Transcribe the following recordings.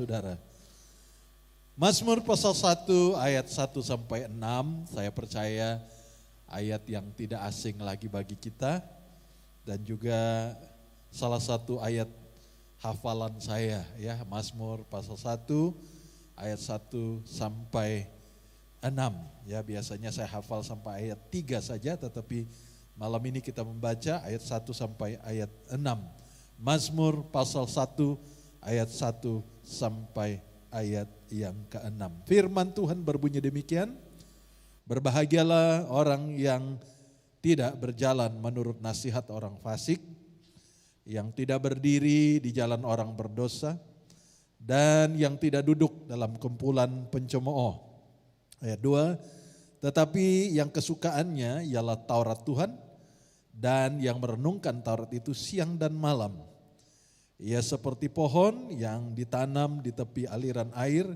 Saudara. Mazmur pasal 1 ayat 1 sampai 6, saya percaya ayat yang tidak asing lagi bagi kita dan juga salah satu ayat hafalan saya ya, Mazmur pasal 1 ayat 1 sampai 6. Ya, biasanya saya hafal sampai ayat 3 saja, tetapi malam ini kita membaca ayat 1 sampai ayat 6. Mazmur pasal 1 ayat 1 sampai ayat yang ke-6. Firman Tuhan berbunyi demikian, berbahagialah orang yang tidak berjalan menurut nasihat orang fasik, yang tidak berdiri di jalan orang berdosa, dan yang tidak duduk dalam kumpulan pencemooh. Ayat 2, tetapi yang kesukaannya ialah Taurat Tuhan, dan yang merenungkan Taurat itu siang dan malam. Ia seperti pohon yang ditanam di tepi aliran air,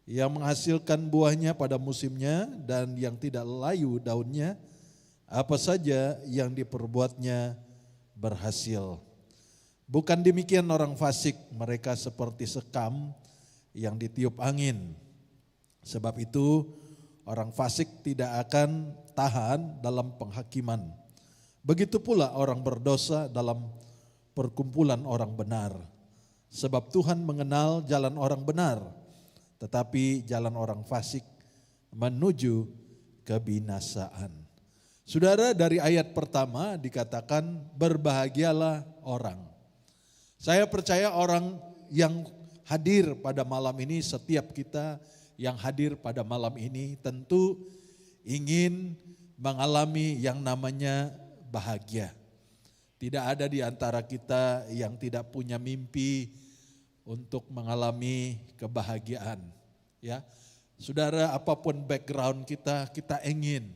yang menghasilkan buahnya pada musimnya dan yang tidak layu daunnya, apa saja yang diperbuatnya berhasil. Bukan demikian orang fasik, mereka seperti sekam yang ditiup angin. Sebab itu orang fasik tidak akan tahan dalam penghakiman. Begitu pula orang berdosa dalam perkumpulan orang benar. Sebab Tuhan mengenal jalan orang benar, tetapi jalan orang fasik menuju kebinasaan. Saudara, dari ayat pertama dikatakan berbahagialah orang. Saya percaya orang yang hadir pada malam ini, setiap kita yang hadir pada malam ini tentu ingin mengalami yang namanya bahagia. Tidak ada di antara kita yang tidak punya mimpi untuk mengalami kebahagiaan. Ya, saudara, apapun background kita, kita ingin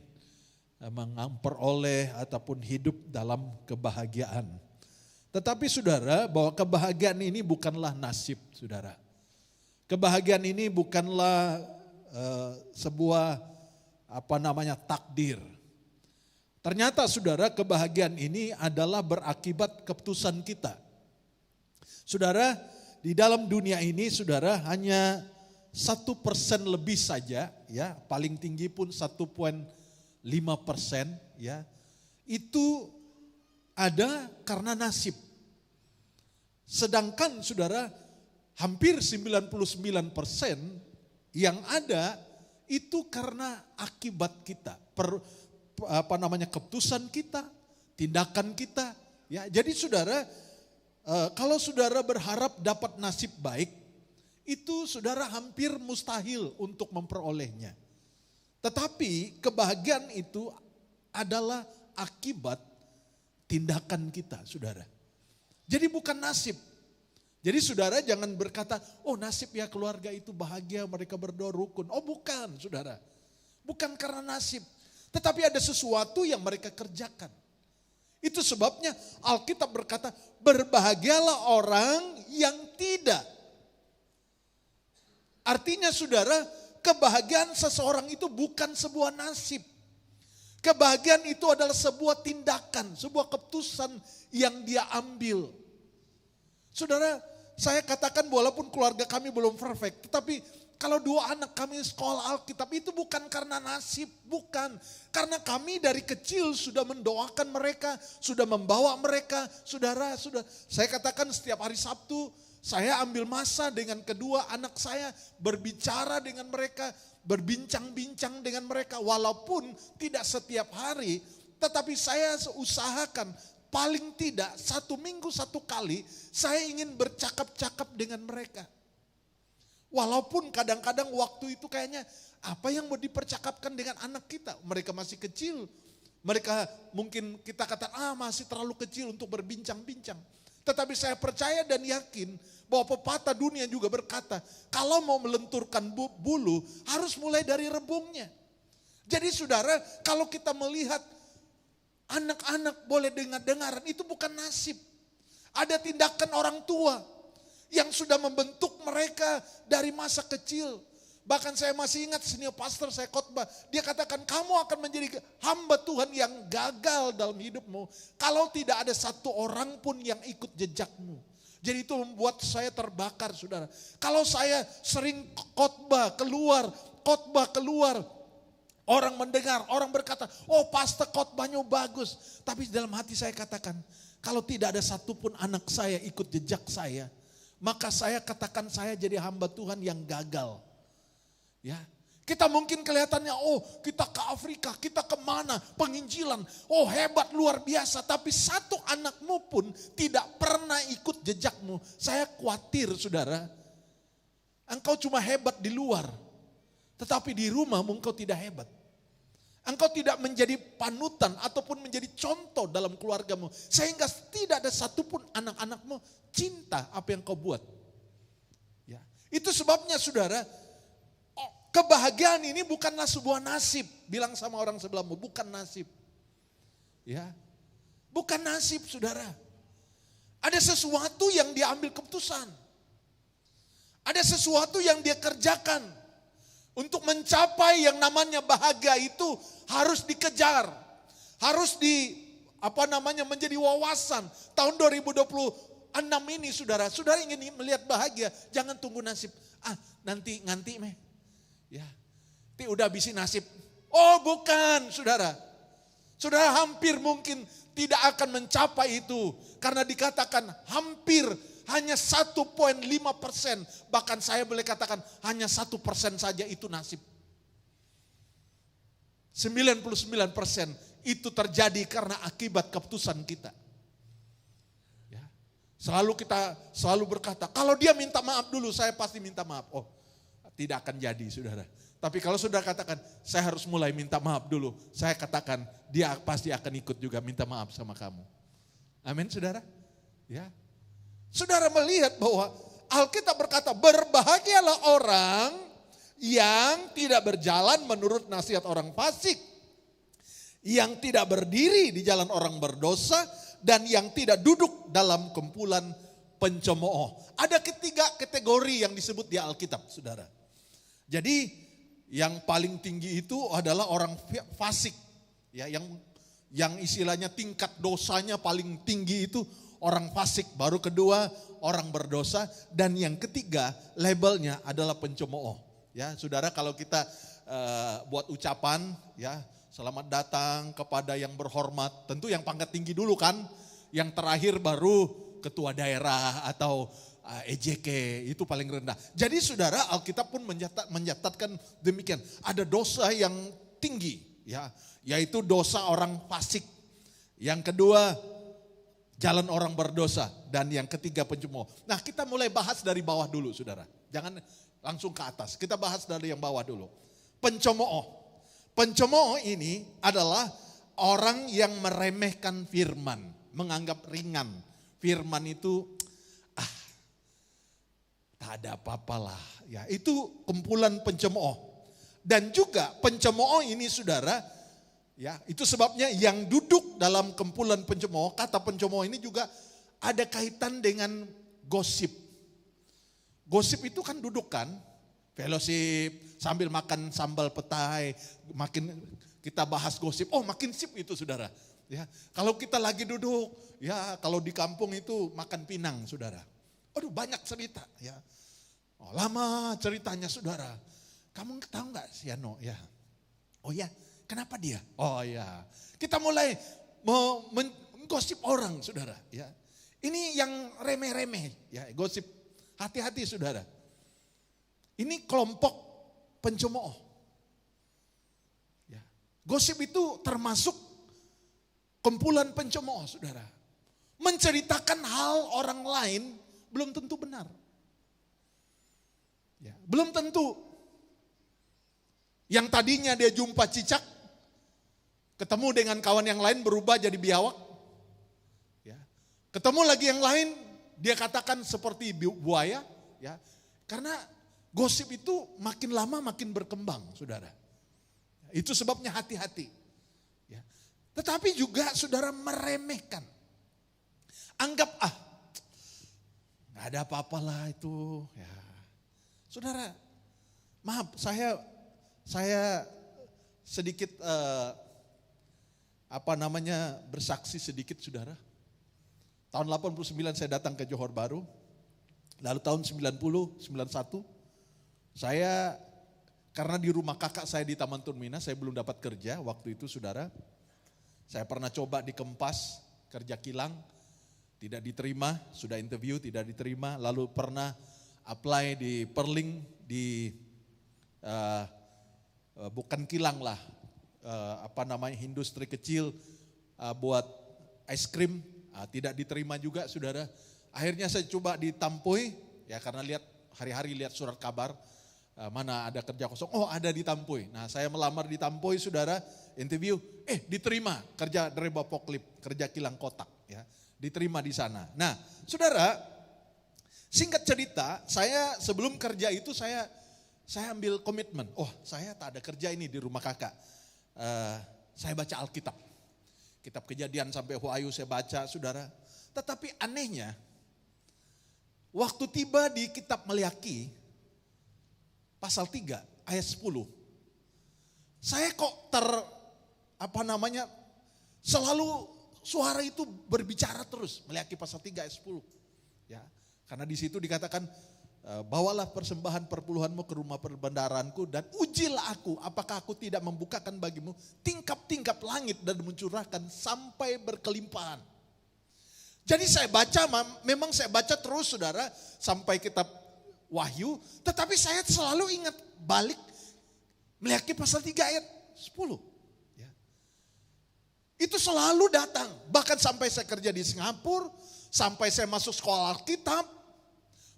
memperoleh ataupun hidup dalam kebahagiaan. Tetapi saudara, bahwa kebahagiaan ini bukanlah nasib, saudara. Kebahagiaan ini bukanlah sebuah takdir. Ternyata saudara, kebahagiaan ini adalah berakibat keputusan kita. Saudara, di dalam dunia ini saudara hanya 1% lebih saja, ya, paling tinggi pun 1,5%, ya, itu ada karena nasib. Sedangkan saudara, hampir 99% yang ada itu karena akibat kita, keputusan kita, tindakan kita. Ya, jadi saudara, kalau saudara berharap dapat nasib baik, itu saudara hampir mustahil untuk memperolehnya. Tetapi kebahagiaan itu adalah akibat tindakan kita, saudara. Jadi bukan nasib. Jadi saudara jangan berkata, oh nasib ya keluarga itu bahagia, mereka berdoa rukun. Oh bukan, saudara. Bukan karena nasib. Tetapi ada sesuatu yang mereka kerjakan. Itu sebabnya Alkitab berkata, berbahagialah orang yang tidak. Artinya saudara, kebahagiaan seseorang itu bukan sebuah nasib. Kebahagiaan itu adalah sebuah tindakan, sebuah keputusan yang dia ambil. Saudara, saya katakan walaupun keluarga kami belum perfect, tetapi kalau 2 anak kami sekolah Alkitab itu bukan karena nasib, bukan. Karena kami dari kecil sudah mendoakan mereka, sudah membawa mereka. Saudara, saya katakan setiap hari Sabtu saya ambil masa dengan kedua anak saya, berbicara dengan mereka, berbincang-bincang dengan mereka. Walaupun tidak setiap hari, tetapi saya usahakan paling tidak 1 minggu 1 kali saya ingin bercakap-cakap dengan mereka. Walaupun kadang-kadang waktu itu kayaknya apa yang mau dipercakapkan dengan anak kita. Mereka masih kecil. Mereka mungkin kita katakan masih terlalu kecil untuk berbincang-bincang. Tetapi saya percaya dan yakin bahwa pepatah dunia juga berkata, kalau mau melenturkan bulu harus mulai dari rebungnya. Jadi saudara, kalau kita melihat anak-anak boleh dengar-dengaran, itu bukan nasib. Ada tindakan orang tua yang sudah membentuk mereka dari masa kecil. Bahkan saya masih ingat senior pastor saya khotbah, dia katakan kamu akan menjadi hamba Tuhan yang gagal dalam hidupmu kalau tidak ada 1 orang pun yang ikut jejakmu. Jadi itu membuat saya terbakar, saudara. Kalau saya sering khotbah keluar, orang mendengar, orang berkata, oh pastor khotbahnya bagus. Tapi dalam hati saya katakan, kalau tidak ada satupun anak saya ikut jejak saya, maka saya katakan saya jadi hamba Tuhan yang gagal. Ya, kita mungkin kelihatannya, oh kita ke Afrika, kita kemana, penginjilan, oh hebat luar biasa. Tapi satu anakmu pun tidak pernah ikut jejakmu. Saya khawatir, saudara, engkau cuma hebat di luar, tetapi di rumahmu engkau tidak hebat. Engkau tidak menjadi panutan ataupun menjadi contoh dalam keluargamu. Sehingga tidak ada satupun anak-anakmu cinta apa yang kau buat. Ya, itu sebabnya, saudara, kebahagiaan ini bukanlah sebuah nasib. Bilang sama orang sebelahmu, bukan nasib. Ya, bukan nasib, saudara. Ada sesuatu yang dia ambil keputusan. Ada sesuatu yang dia kerjakan. Untuk mencapai yang namanya bahagia itu harus dikejar. Harus menjadi wawasan. Tahun 2026 ini, saudara ingin melihat bahagia, jangan tunggu nasib. Nanti meh. Ya, udah habisin nasib. Oh bukan, saudara. Saudara hampir mungkin tidak akan mencapai itu. Karena dikatakan hampir hanya 1,5%. Bahkan saya boleh katakan hanya 1% saja itu nasib. 99% itu terjadi karena akibat keputusan kita. Ya. Kita selalu berkata, kalau dia minta maaf dulu, saya pasti minta maaf. Oh, tidak akan jadi, saudara. Tapi kalau sudah katakan, saya harus mulai minta maaf dulu. Saya katakan, dia pasti akan ikut juga minta maaf sama kamu. Amin, saudara. Ya. Saudara melihat bahwa Alkitab berkata, berbahagialah orang yang tidak berjalan menurut nasihat orang fasik, yang tidak berdiri di jalan orang berdosa, dan yang tidak duduk dalam kumpulan pencemooh. Ada 3 kategori yang disebut di Alkitab, saudara. Jadi yang paling tinggi itu adalah orang fasik, ya, yang istilahnya tingkat dosanya paling tinggi itu orang fasik, baru kedua orang berdosa, dan yang ketiga labelnya adalah pencemooh. Ya, saudara, kalau kita buat ucapan, ya, selamat datang kepada yang berhormat, tentu yang pangkat tinggi dulu kan, yang terakhir baru ketua daerah atau EJK, itu paling rendah. Jadi saudara, Alkitab pun mencatatkan demikian, ada dosa yang tinggi, ya, yaitu dosa orang fasik. Yang kedua, jalan orang berdosa, dan yang ketiga pencemooh. Nah, kita mulai bahas dari bawah dulu, saudara. Jangan langsung ke atas. Kita bahas dari yang bawah dulu. Pencemooh. Pencemooh ini adalah orang yang meremehkan firman, menganggap ringan. Firman itu tak ada apa-apalah. Ya, itu kumpulan pencemooh. Dan juga pencemooh ini, saudara, ya, itu sebabnya yang duduk dalam kumpulan pencemooh, kata pencemooh ini juga ada kaitan dengan gosip. Gosip itu kan duduk kan, fellowship, sambil makan sambal petai, makin kita bahas gosip, oh makin sip itu, saudara. Ya, kalau kita lagi duduk, ya kalau di kampung itu makan pinang, saudara. Aduh, banyak cerita, ya. Oh, lama ceritanya, saudara. Kamu tahu nggak si Ano, ya? Oh ya. Kenapa dia? Oh ya, kita mulai menggosip orang, saudara. Ya, ini yang remeh-remeh, ya, gosip. Hati-hati, saudara. Ini kelompok pencemooh. Ya, gosip itu termasuk kumpulan pencemooh, saudara. Menceritakan hal orang lain belum tentu benar. Ya, belum tentu. Yang tadinya dia jumpa cicak, ketemu dengan kawan yang lain berubah jadi biawak. Ya. Ketemu lagi yang lain, dia katakan seperti buaya. Ya. Karena gosip itu makin lama makin berkembang, saudara. Itu sebabnya hati-hati. Ya. Tetapi juga saudara meremehkan. Anggap gak ada apa-apalah itu. Ya. Saudara, maaf saya sedikit bersaksi sedikit, saudara. Tahun 89 saya datang ke Johor Bahru. Lalu tahun 90, 91, saya karena di rumah kakak saya di Taman Turmina, saya belum dapat kerja waktu itu saudara. Saya pernah coba di Kempas, kerja kilang, tidak diterima, sudah interview tidak diterima. Lalu pernah apply di Perling, di bukan kilang lah, industri kecil buat es krim, tidak diterima juga saudara. Akhirnya saya coba di Tampoy, ya karena lihat hari-hari lihat surat kabar, mana ada kerja kosong, oh ada di Tampoy. Nah saya melamar di Tampoy saudara, interview, diterima kerja driver forklift, kerja kilang kotak, ya diterima di sana. Nah saudara, singkat cerita, saya sebelum kerja itu saya ambil komitmen, saya tak ada kerja ini di rumah kakak. Saya baca Alkitab, kitab Kejadian sampai Wahyu saya baca saudara. Tetapi anehnya, waktu tiba di kitab Maliaki, pasal 3 ayat 10, saya kok selalu suara itu berbicara terus, Maliaki pasal 3 ayat 10. Ya, karena di situ dikatakan, bawalah persembahan perpuluhanmu ke rumah perbendaharaanku dan ujilah aku, apakah aku tidak membukakan bagimu tingkap-tingkap langit dan mencurahkan sampai berkelimpahan. Jadi saya baca, memang saya baca terus saudara sampai kitab Wahyu, tetapi saya selalu ingat balik Maliaki pasal 3 ayat 10. Ya. Itu selalu datang, bahkan sampai saya kerja di Singapura, sampai saya masuk sekolah Alkitab,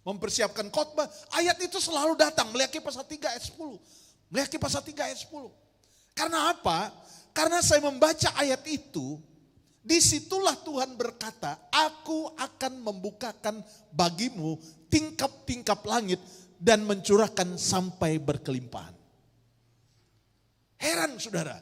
mempersiapkan khotbah, ayat itu selalu datang, Maliaki pasal 3 ayat 10. Maliaki pasal 3 ayat 10. Karena apa? Karena saya membaca ayat itu, disitulah Tuhan berkata, aku akan membukakan bagimu tingkap-tingkap langit dan mencurahkan sampai berkelimpahan. Heran saudara,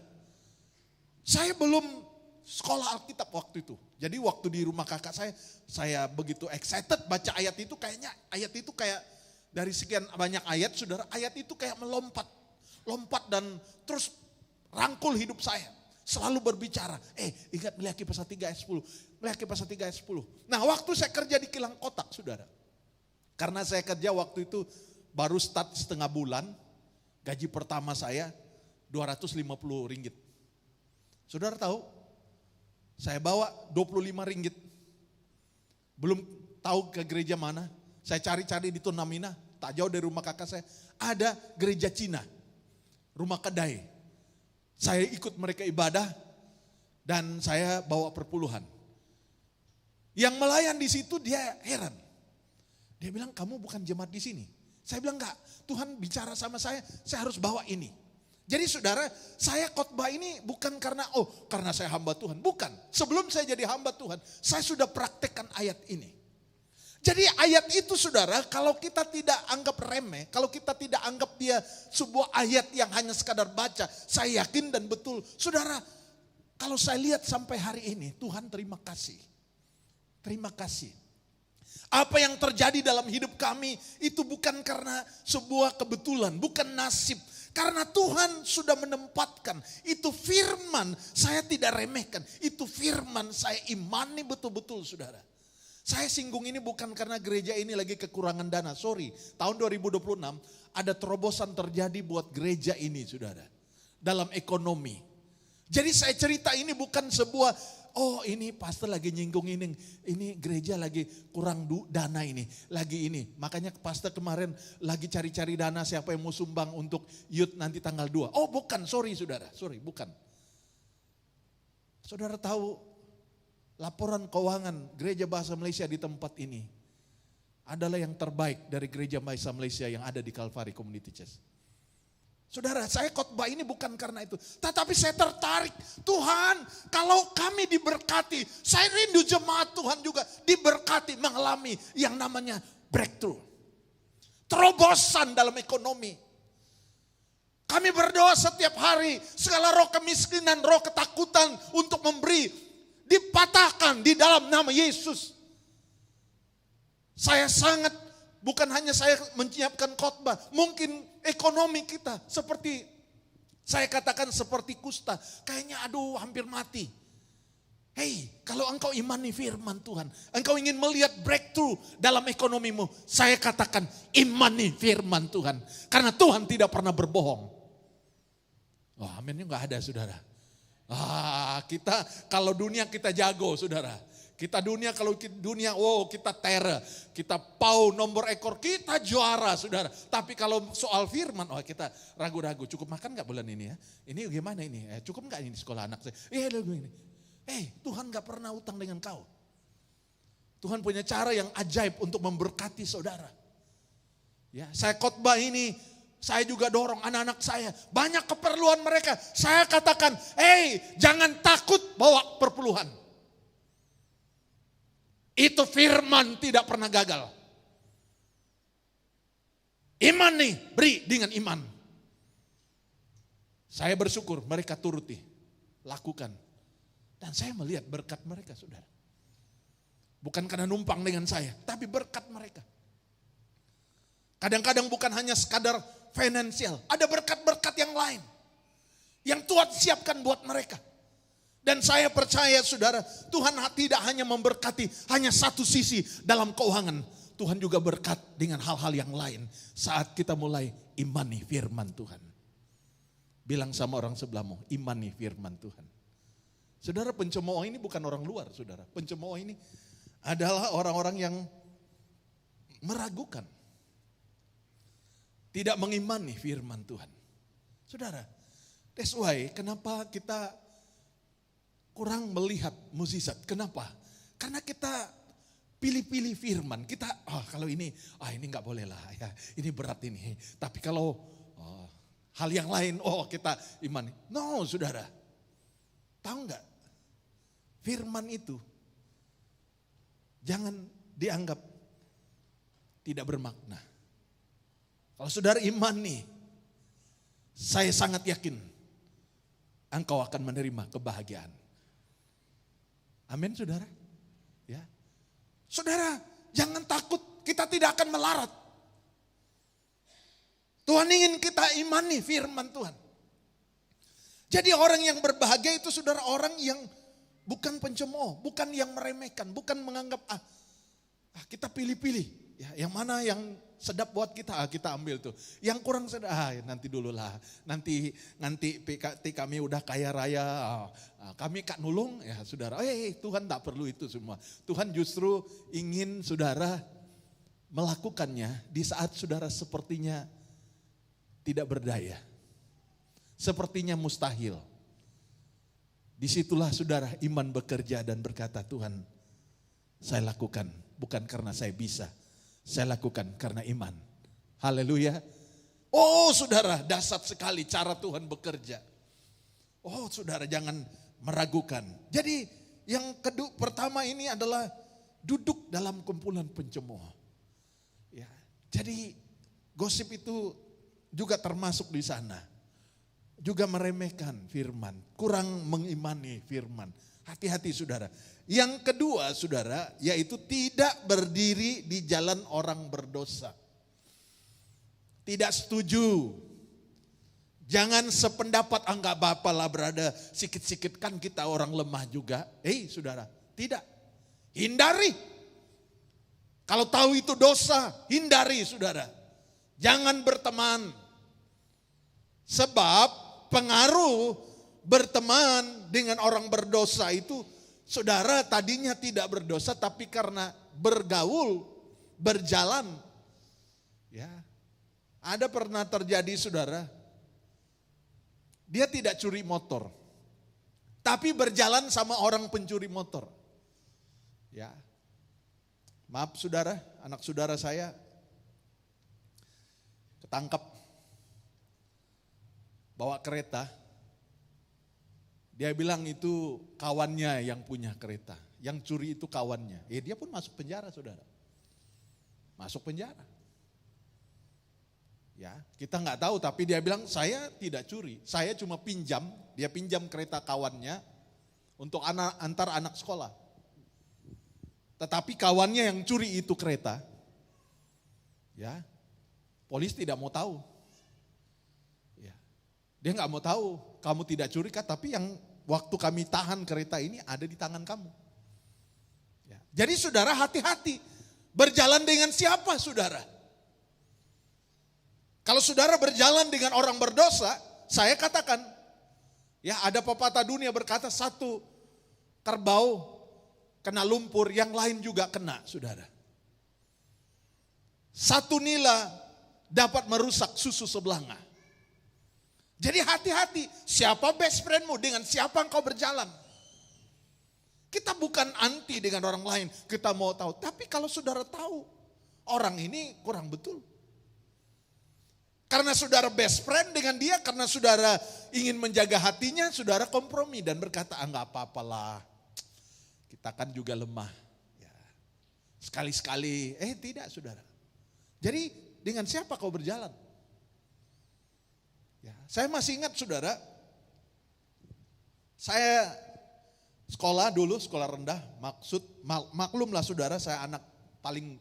saya belum sekolah Alkitab waktu itu. Jadi waktu di rumah kakak saya begitu excited baca ayat itu, kayaknya ayat itu kayak dari sekian banyak ayat saudara, ayat itu kayak melompat dan terus rangkul hidup saya. Selalu berbicara, ingat Maliaki pasal 3 ayat 10, Maliaki pasal 3 ayat 10. Nah waktu saya kerja di kilang kotak saudara, karena saya kerja waktu itu baru start setengah bulan, gaji pertama saya 250 ringgit. Saudara tahu, saya bawa 25 ringgit, belum tahu ke gereja mana, saya cari-cari di Turnamina, tak jauh dari rumah kakak saya, ada gereja Cina, rumah kedai. Saya ikut mereka ibadah dan saya bawa perpuluhan. Yang melayan di situ dia heran. Dia bilang, kamu bukan jemaat di sini. Saya bilang enggak, Tuhan bicara sama saya harus bawa ini. Jadi saudara, saya khotbah ini bukan karena saya hamba Tuhan, bukan. Sebelum saya jadi hamba Tuhan, saya sudah praktekkan ayat ini. Jadi ayat itu saudara, kalau kita tidak anggap remeh, kalau kita tidak anggap dia sebuah ayat yang hanya sekadar baca, saya yakin dan betul. Saudara, kalau saya lihat sampai hari ini, Tuhan terima kasih. Terima kasih. Apa yang terjadi dalam hidup kami itu bukan karena sebuah kebetulan, bukan nasib. Karena Tuhan sudah menempatkan, itu firman saya tidak remehkan, itu firman saya imani betul-betul saudara. Saya singgung ini bukan karena gereja ini lagi kekurangan dana, sorry. Tahun 2026 ada terobosan terjadi buat gereja ini saudara. Dalam ekonomi. Jadi saya cerita ini bukan sebuah, ini pastor lagi nyinggung ini gereja lagi kurang dana ini, lagi ini. Makanya pastor kemarin lagi cari-cari dana siapa yang mau sumbang untuk youth nanti tanggal 2. Oh bukan, sorry saudara, bukan. Saudara tahu, laporan keuangan Gereja Bahasa Malaysia di tempat ini adalah yang terbaik dari Gereja Bahasa Malaysia yang ada di Calvary Community Church. Saudara, saya khotbah ini bukan karena itu, tetapi saya tertarik. Tuhan, kalau kami diberkati, saya rindu jemaat Tuhan juga diberkati mengalami yang namanya breakthrough. Terobosan dalam ekonomi. Kami berdoa setiap hari, segala roh kemiskinan, roh ketakutan untuk memberi, dipatahkan di dalam nama Yesus. Saya sangat, bukan hanya saya menyiapkan khotbah, mungkin ekonomi kita seperti, saya katakan seperti kusta, kayaknya hampir mati. Hei, kalau engkau imani firman Tuhan, engkau ingin melihat breakthrough dalam ekonomimu, saya katakan imani firman Tuhan. Karena Tuhan tidak pernah berbohong. Oh, aminnya gak ada, saudara. Kita kalau dunia kita jago, saudara. Kita dunia, kalau dunia, kita teror, kita pau nomor ekor, kita juara, saudara. Tapi kalau soal firman, kita ragu-ragu. Cukup makan gak bulan ini ya? Ini gimana ini? Cukup gak ini sekolah anak saya? Ini. Tuhan gak pernah utang dengan kau. Tuhan punya cara yang ajaib untuk memberkati saudara. Ya, saya khotbah ini, saya juga dorong anak-anak saya. Banyak keperluan mereka. Saya katakan, jangan takut bawa perpuluhan. Itu firman tidak pernah gagal. Iman nih, beri dengan iman. Saya bersyukur mereka turuti, lakukan. Dan saya melihat berkat mereka, saudara. Bukan karena numpang dengan saya, tapi berkat mereka. Kadang-kadang bukan hanya sekadar finansial, ada berkat-berkat yang lain. Yang Tuhan siapkan buat mereka. Dan saya percaya, saudara, Tuhan tidak hanya memberkati hanya satu sisi dalam keuangan. Tuhan juga berkat dengan hal-hal yang lain saat kita mulai imani firman Tuhan. Bilang sama orang sebelahmu, imani firman Tuhan. Saudara, pencemooh ini bukan orang luar, saudara. Pencemooh ini adalah orang-orang yang meragukan. Tidak mengimani firman Tuhan. Saudara, that's why kenapa kita kurang melihat mukjizat. Kenapa? Karena kita pilih-pilih firman. Kita, kalau ini gak boleh lah ya. Ini berat ini. Tapi kalau hal yang lain, kita imani. No, saudara. Tahu gak? Firman itu jangan dianggap tidak bermakna. Kalau saudara iman nih, saya sangat yakin engkau akan menerima kebahagiaan. Amin, saudara. Ya, saudara, jangan takut, kita tidak akan melarat. Tuhan ingin kita imani firman Tuhan. Jadi orang yang berbahagia itu, saudara, orang yang bukan pencemooh, bukan yang meremehkan, bukan menganggap kita pilih-pilih. Ya, yang mana yang sedap buat kita, kita ambil tuh. Yang kurang sedap, nanti dulu lah. Nanti PKT kami udah kaya raya, kami kak nulung, ya saudara. Tuhan tak perlu itu semua. Tuhan justru ingin saudara melakukannya di saat saudara sepertinya tidak berdaya. Sepertinya mustahil. Disitulah saudara iman bekerja dan berkata, Tuhan, saya lakukan bukan karena saya bisa. Saya lakukan karena iman. Haleluya. Saudara, dahsyat sekali cara Tuhan bekerja. Saudara, jangan meragukan. Jadi yang pertama ini adalah duduk dalam kumpulan pencemooh. Ya, jadi gosip itu juga termasuk di sana. Juga meremehkan firman, kurang mengimani firman. Hati-hati, saudara. Yang kedua, saudara, yaitu tidak berdiri di jalan orang berdosa. Tidak setuju. Jangan sependapat, enggak apa-apa lah berada, sikit-sikit kan kita orang lemah juga. Saudara, tidak. Hindari. Kalau tahu itu dosa, hindari, saudara. Jangan berteman. Sebab pengaruh berteman dengan orang berdosa itu, saudara tadinya tidak berdosa tapi karena bergaul, berjalan. Ya, ada pernah terjadi, saudara, dia tidak curi motor, tapi berjalan sama orang pencuri motor. Ya, maaf saudara, anak saudara saya ketangkap bawa kereta. Dia bilang itu kawannya yang punya kereta. Yang curi itu kawannya. Dia pun masuk penjara, saudara. Masuk penjara. Ya, kita nggak tahu, tapi dia bilang saya tidak curi. Saya cuma pinjam. Dia pinjam kereta kawannya untuk antar anak sekolah. Tetapi kawannya yang curi itu kereta. Ya, polisi tidak mau tahu. Dia nggak mau tahu, kamu tidak curi kan, tapi yang waktu kami tahan kereta ini ada di tangan kamu. Ya. Jadi saudara hati-hati, berjalan dengan siapa saudara? Kalau saudara berjalan dengan orang berdosa, saya katakan, ya ada pepatah dunia berkata satu kerbau kena lumpur, yang lain juga kena saudara. Satu nila dapat merusak susu sebelanga. Jadi hati-hati, siapa best friendmu, dengan siapa engkau berjalan. Kita bukan anti dengan orang lain, kita mau tahu. Tapi kalau saudara tahu, orang ini kurang betul. Karena saudara best friend dengan dia, karena saudara ingin menjaga hatinya, saudara kompromi dan berkata, enggak apa-apalah, kita kan juga lemah. Ya. Sekali-sekali, tidak saudara. Jadi dengan siapa kau berjalan? Ya, saya masih ingat saudara, saya sekolah dulu, sekolah rendah, maklumlah saudara, saya anak paling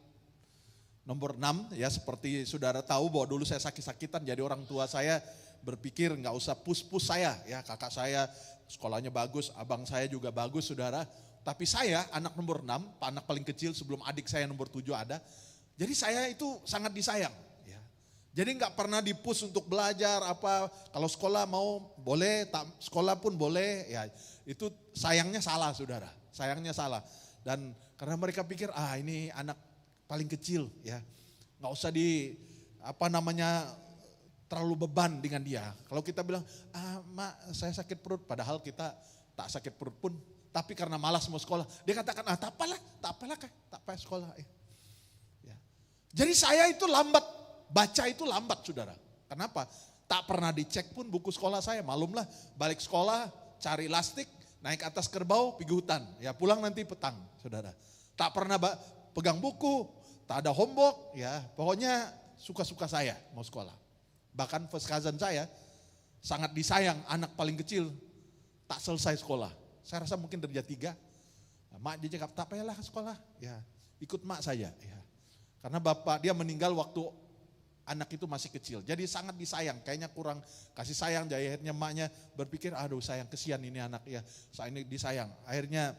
nomor 6, ya seperti saudara tahu bahwa dulu saya sakit-sakitan, jadi orang tua saya berpikir nggak usah push-push saya, ya kakak saya sekolahnya bagus, abang saya juga bagus saudara, tapi saya anak nomor 6, anak paling kecil sebelum adik saya nomor 7 ada, jadi saya itu sangat disayang, ya. Jadi nggak pernah di-push untuk belajar apa, kalau sekolah mau boleh, sekolah pun boleh, ya itu sayangnya salah saudara, sayangnya salah, dan karena mereka pikir ini anak paling kecil, ya nggak usah terlalu beban dengan dia. Kalau kita bilang, mak saya sakit perut, padahal kita tak sakit perut pun, tapi karena malas mau sekolah, dia katakan, tak apa sekolah. Ya. Jadi saya itu lambat, baca itu lambat saudara. Kenapa? Tak pernah dicek pun buku sekolah saya, malumlah balik sekolah, cari lastik, naik atas kerbau, pergi hutan, ya pulang nanti petang saudara. Tak pernah pegang buku, tak ada homework, ya pokoknya suka-suka saya mau sekolah. Bahkan first cousin saya sangat disayang, anak paling kecil tak selesai sekolah. Saya rasa mungkin derajat 3. Mak dia cakap, tak payahlah sekolah, ya ikut mak saja. Ya. Karena bapak dia meninggal waktu anak itu masih kecil, jadi sangat disayang, kayaknya kurang kasih sayang, jadi akhirnya maknya berpikir, aduh sayang kesian ini anak, ya saya ini disayang. Akhirnya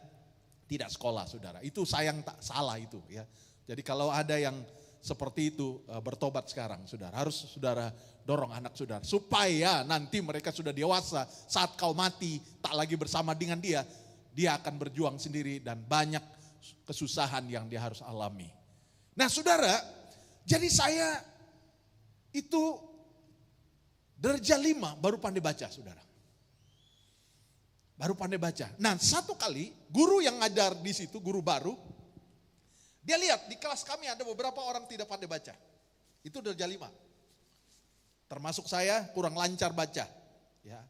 tidak sekolah saudara, itu sayang tak salah itu ya. Jadi kalau ada yang seperti itu bertobat sekarang saudara, harus saudara dorong anak saudara. Supaya nanti mereka sudah dewasa, saat kau mati tak lagi bersama dengan dia, dia akan berjuang sendiri dan banyak kesusahan yang dia harus alami. Nah saudara, jadi saya itu derajat 5 baru pandai baca saudara. Baru pandai baca. Nah satu kali guru yang ngajar di situ, guru baru, dia lihat di kelas kami ada beberapa orang tidak pandai baca. Itu derajat 5. Termasuk saya kurang lancar baca. Ya.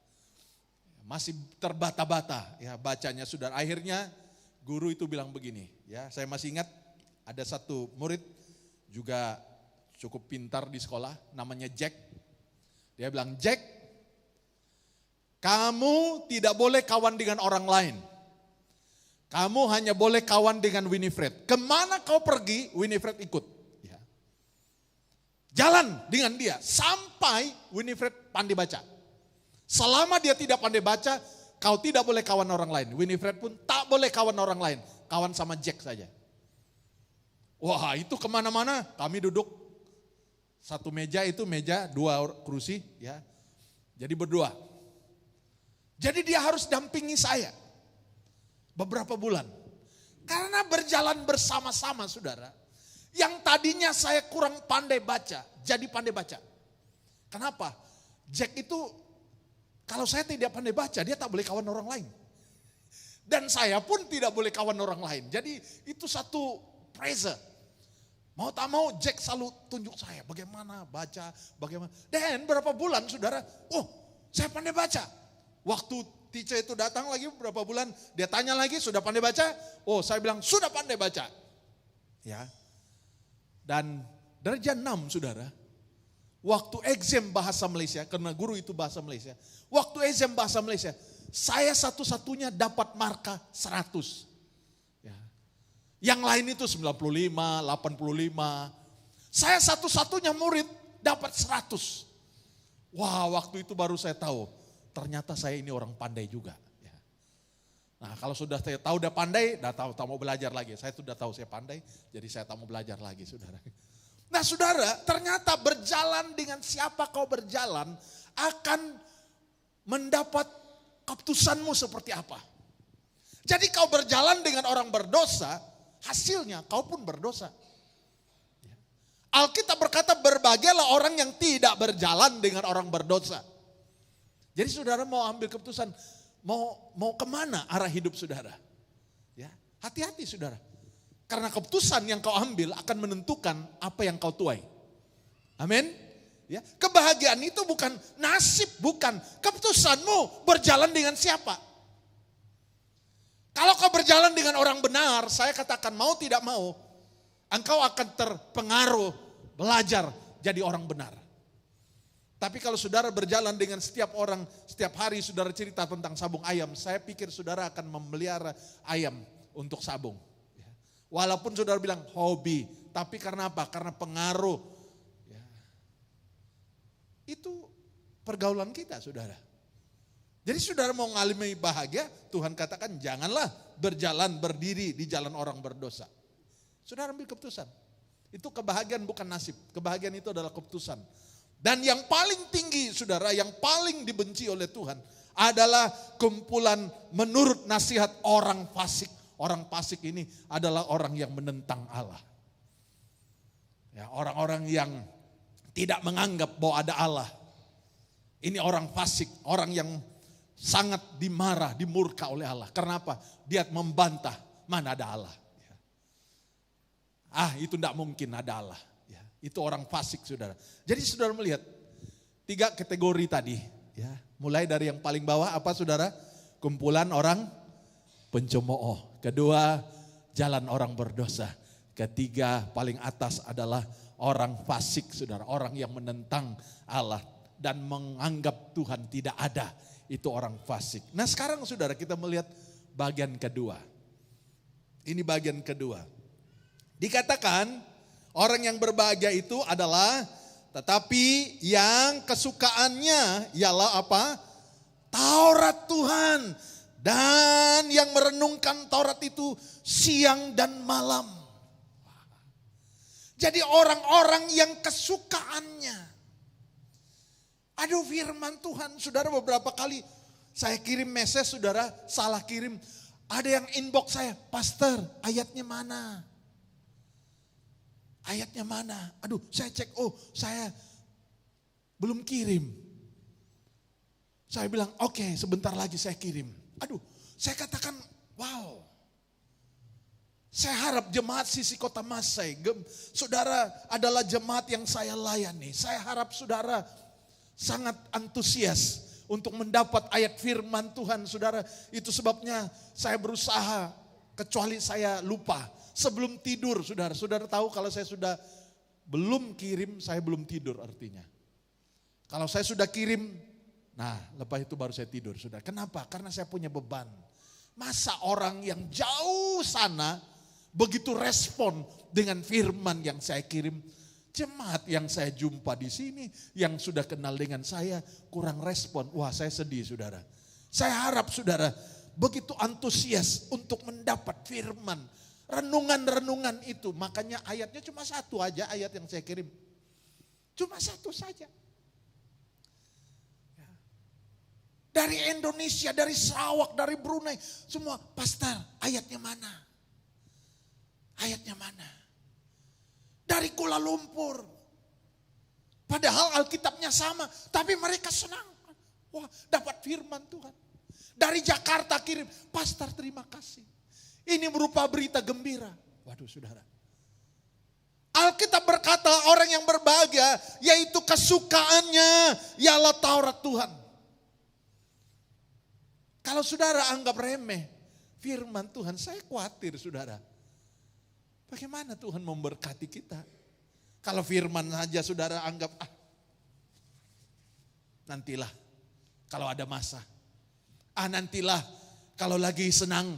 Masih terbata-bata ya bacanya saudara. Akhirnya guru itu bilang begini, ya saya masih ingat ada satu murid juga cukup pintar di sekolah, namanya Jack. Dia bilang, Jack, kamu tidak boleh kawan dengan orang lain. Kamu hanya boleh kawan dengan Winifred. Kemana kau pergi, Winifred ikut. Ya. Jalan dengan dia sampai Winifred pandai baca. Selama dia tidak pandai baca, kau tidak boleh kawan orang lain. Winifred pun tak boleh kawan orang lain. Kawan sama Jack saja. Wah itu kemana-mana kami duduk. Satu meja itu meja, 2 kursi ya. Jadi berdua. Jadi dia harus dampingi saya beberapa bulan. Karena berjalan bersama-sama saudara. Yang tadinya saya kurang pandai baca, jadi pandai baca. Kenapa? Jack itu kalau saya tidak pandai baca, dia tak boleh kawan orang lain. Dan saya pun tidak boleh kawan orang lain. Jadi itu satu pressure. Mau tak mau Jack selalu tunjuk saya bagaimana baca, bagaimana. Dan berapa bulan saudara, saya pandai baca. Waktu teacher itu datang lagi berapa bulan, dia tanya lagi sudah pandai baca? Saya bilang sudah pandai baca. Ya. Dan derajat 6 saudara, waktu exam bahasa Malaysia, karena guru itu bahasa Malaysia. Waktu exam bahasa Malaysia, saya satu-satunya dapat marka 100. Yang lain itu 95, 85. Saya satu-satunya murid dapat 100. Wah waktu itu baru saya tahu, ternyata saya ini orang pandai juga. Ya. Nah kalau sudah saya tahu udah pandai, udah tahu mau belajar lagi. Saya sudah tahu saya pandai, jadi saya tak mau belajar lagi saudara. Nah saudara, ternyata berjalan dengan siapa kau berjalan akan mendapat keputusanmu seperti apa. Jadi kau berjalan dengan orang berdosa, hasilnya kau pun berdosa. Alkitab berkata berbahagialah orang yang tidak berjalan dengan orang berdosa. Jadi saudara mau ambil keputusan, mau kemana arah hidup saudara? Ya, hati-hati saudara. Karena keputusan yang kau ambil akan menentukan apa yang kau tuai. Amin. Ya, kebahagiaan itu bukan nasib, bukan. Keputusanmu berjalan dengan siapa? Kalau kau berjalan dengan orang benar, saya katakan mau tidak mau, engkau akan terpengaruh belajar jadi orang benar. Tapi kalau saudara berjalan dengan setiap orang, setiap hari saudara cerita tentang sabung ayam, saya pikir saudara akan memelihara ayam untuk sabung. Walaupun saudara bilang hobi, tapi karena apa? Karena pengaruh. Itu pergaulan kita saudara. Jadi saudara mau ngalami bahagia, Tuhan katakan janganlah berjalan berdiri di jalan orang berdosa. Saudara ambil keputusan. Itu kebahagiaan bukan nasib, kebahagiaan itu adalah keputusan. Dan yang paling tinggi saudara, yang paling dibenci oleh Tuhan adalah kumpulan menurut nasihat orang fasik. Orang fasik ini adalah orang yang menentang Allah. Ya, orang-orang yang tidak menganggap bahwa ada Allah. Ini orang fasik, orang yang sangat dimarah, dimurka oleh Allah. Karena apa? Dia membantah mana ada Allah. Itu tidak mungkin ada Allah. Ya, itu orang fasik saudara. Jadi saudara melihat 3 kategori tadi. Ya, mulai dari yang paling bawah apa saudara? Kumpulan orang pencemooh. Kedua, jalan orang berdosa. Ketiga, paling atas adalah orang fasik saudara. Orang yang menentang Allah dan menganggap Tuhan tidak ada. Itu orang fasik. Nah sekarang saudara kita melihat bagian kedua. Ini bagian kedua. Dikatakan orang yang berbahagia itu adalah tetapi yang kesukaannya ialah apa? Taurat Tuhan. Dan yang merenungkan Taurat itu siang dan malam. Jadi orang-orang yang kesukaannya. Aduh firman Tuhan, saudara beberapa kali saya kirim message saudara, salah kirim. Ada yang inbox saya, pastor ayatnya mana? Ayatnya mana? Aduh saya cek, saya belum kirim. Saya bilang oke, sebentar lagi saya kirim. Aduh saya katakan wow. Saya harap jemaat Sisi Kota Masai, saudara adalah jemaat yang saya layani. Saya harap saudara sangat antusias untuk mendapat ayat firman Tuhan saudara. Itu sebabnya saya berusaha kecuali saya lupa. Sebelum tidur saudara tahu kalau saya sudah belum kirim saya belum tidur artinya. Kalau saya sudah kirim, nah lepas itu baru saya tidur saudara. Kenapa? Karena saya punya beban. Masa orang yang jauh sana begitu respon dengan firman yang saya kirim. Jemaat yang saya jumpa di sini, yang sudah kenal dengan saya, kurang respon. Wah saya sedih saudara. Saya harap saudara begitu antusias untuk mendapat firman. Renungan-renungan itu, makanya ayatnya cuma satu aja ayat yang saya kirim. Cuma satu saja. Dari Indonesia, dari Sarawak, dari Brunei, semua pastor ayatnya mana? Ayatnya mana? Dari Kuala Lumpur. Padahal Alkitabnya sama, tapi mereka senang. Wah, dapat firman Tuhan. Dari Jakarta kirim, pastor terima kasih. Ini berupa berita gembira. Waduh saudara. Alkitab berkata orang yang berbahagia, yaitu kesukaannya, ialah Taurat Tuhan. Kalau saudara anggap remeh firman Tuhan, saya khawatir saudara. Bagaimana Tuhan memberkati kita? Kalau firman saja saudara anggap, nantilah kalau ada masa. Nantilah kalau lagi senang.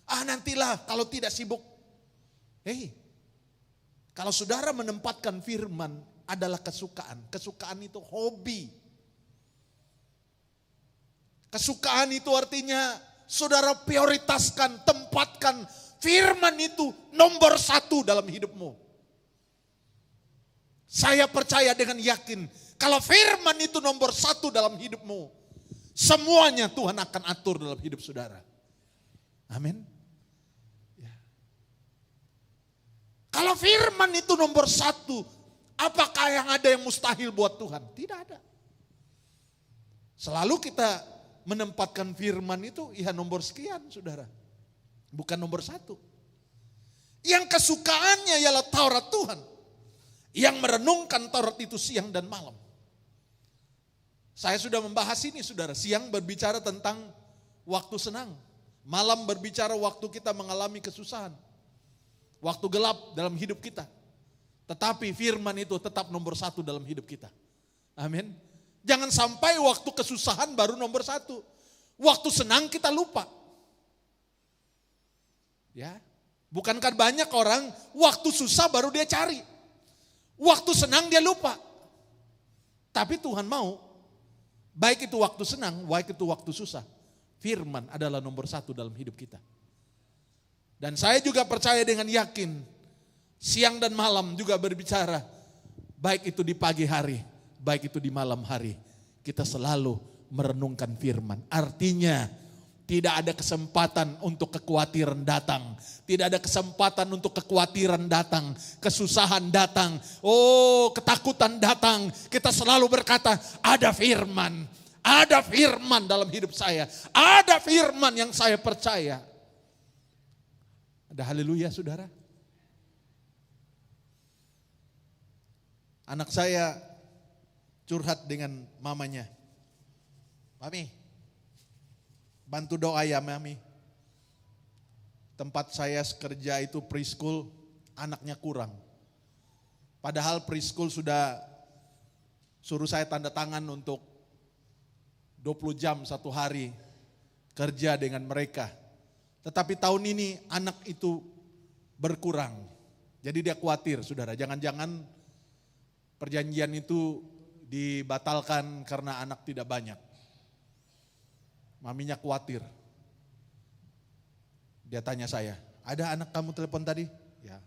Nantilah kalau tidak sibuk. Kalau saudara menempatkan firman adalah kesukaan. Kesukaan itu hobi. Kesukaan itu artinya saudara prioritaskan, tempatkan firman itu nomor 1 dalam hidupmu. Saya percaya dengan yakin, kalau firman itu nomor 1 dalam hidupmu, semuanya Tuhan akan atur dalam hidup saudara. Amin. Ya. Kalau firman itu nomor 1, apakah yang ada yang mustahil buat Tuhan? Tidak ada. Selalu kita menempatkan firman itu ya nomor sekian, saudara. Bukan nomor 1. Yang kesukaannya ialah Taurat Tuhan. Yang merenungkan Taurat itu siang dan malam. Saya sudah membahas ini, saudara. Siang berbicara tentang waktu senang. Malam berbicara waktu kita mengalami kesusahan. Waktu gelap dalam hidup kita. Tetapi firman itu tetap nomor 1 dalam hidup kita. Amin. Jangan sampai waktu kesusahan baru nomor 1. Waktu senang kita lupa. Ya, bukankah banyak orang waktu susah baru dia cari. Waktu senang dia lupa. Tapi Tuhan mau, baik itu waktu senang, baik itu waktu susah, firman adalah nomor 1 dalam hidup kita. Dan saya juga percaya dengan yakin, siang dan malam juga berbicara, baik itu di pagi hari, baik itu di malam hari, kita selalu merenungkan firman. Artinya tidak ada kesempatan untuk kekhawatiran datang. Tidak ada kesempatan untuk kekhawatiran datang. Kesusahan datang. Oh, ketakutan datang. Kita selalu berkata, ada firman. Ada firman dalam hidup saya. Ada firman yang saya percaya. Ada haleluya, saudara. Anak saya curhat dengan mamanya. Mami, bantu doa ya Mami. Tempat saya kerja itu preschool, anaknya kurang. Padahal preschool sudah suruh saya tanda tangan untuk 20 jam 1 hari kerja dengan mereka. Tetapi tahun ini anak itu berkurang. Jadi dia khawatir, saudara. Jangan-jangan perjanjian itu dibatalkan karena anak tidak banyak. Maminya khawatir. Dia tanya saya, ada anak kamu telepon tadi? Ya,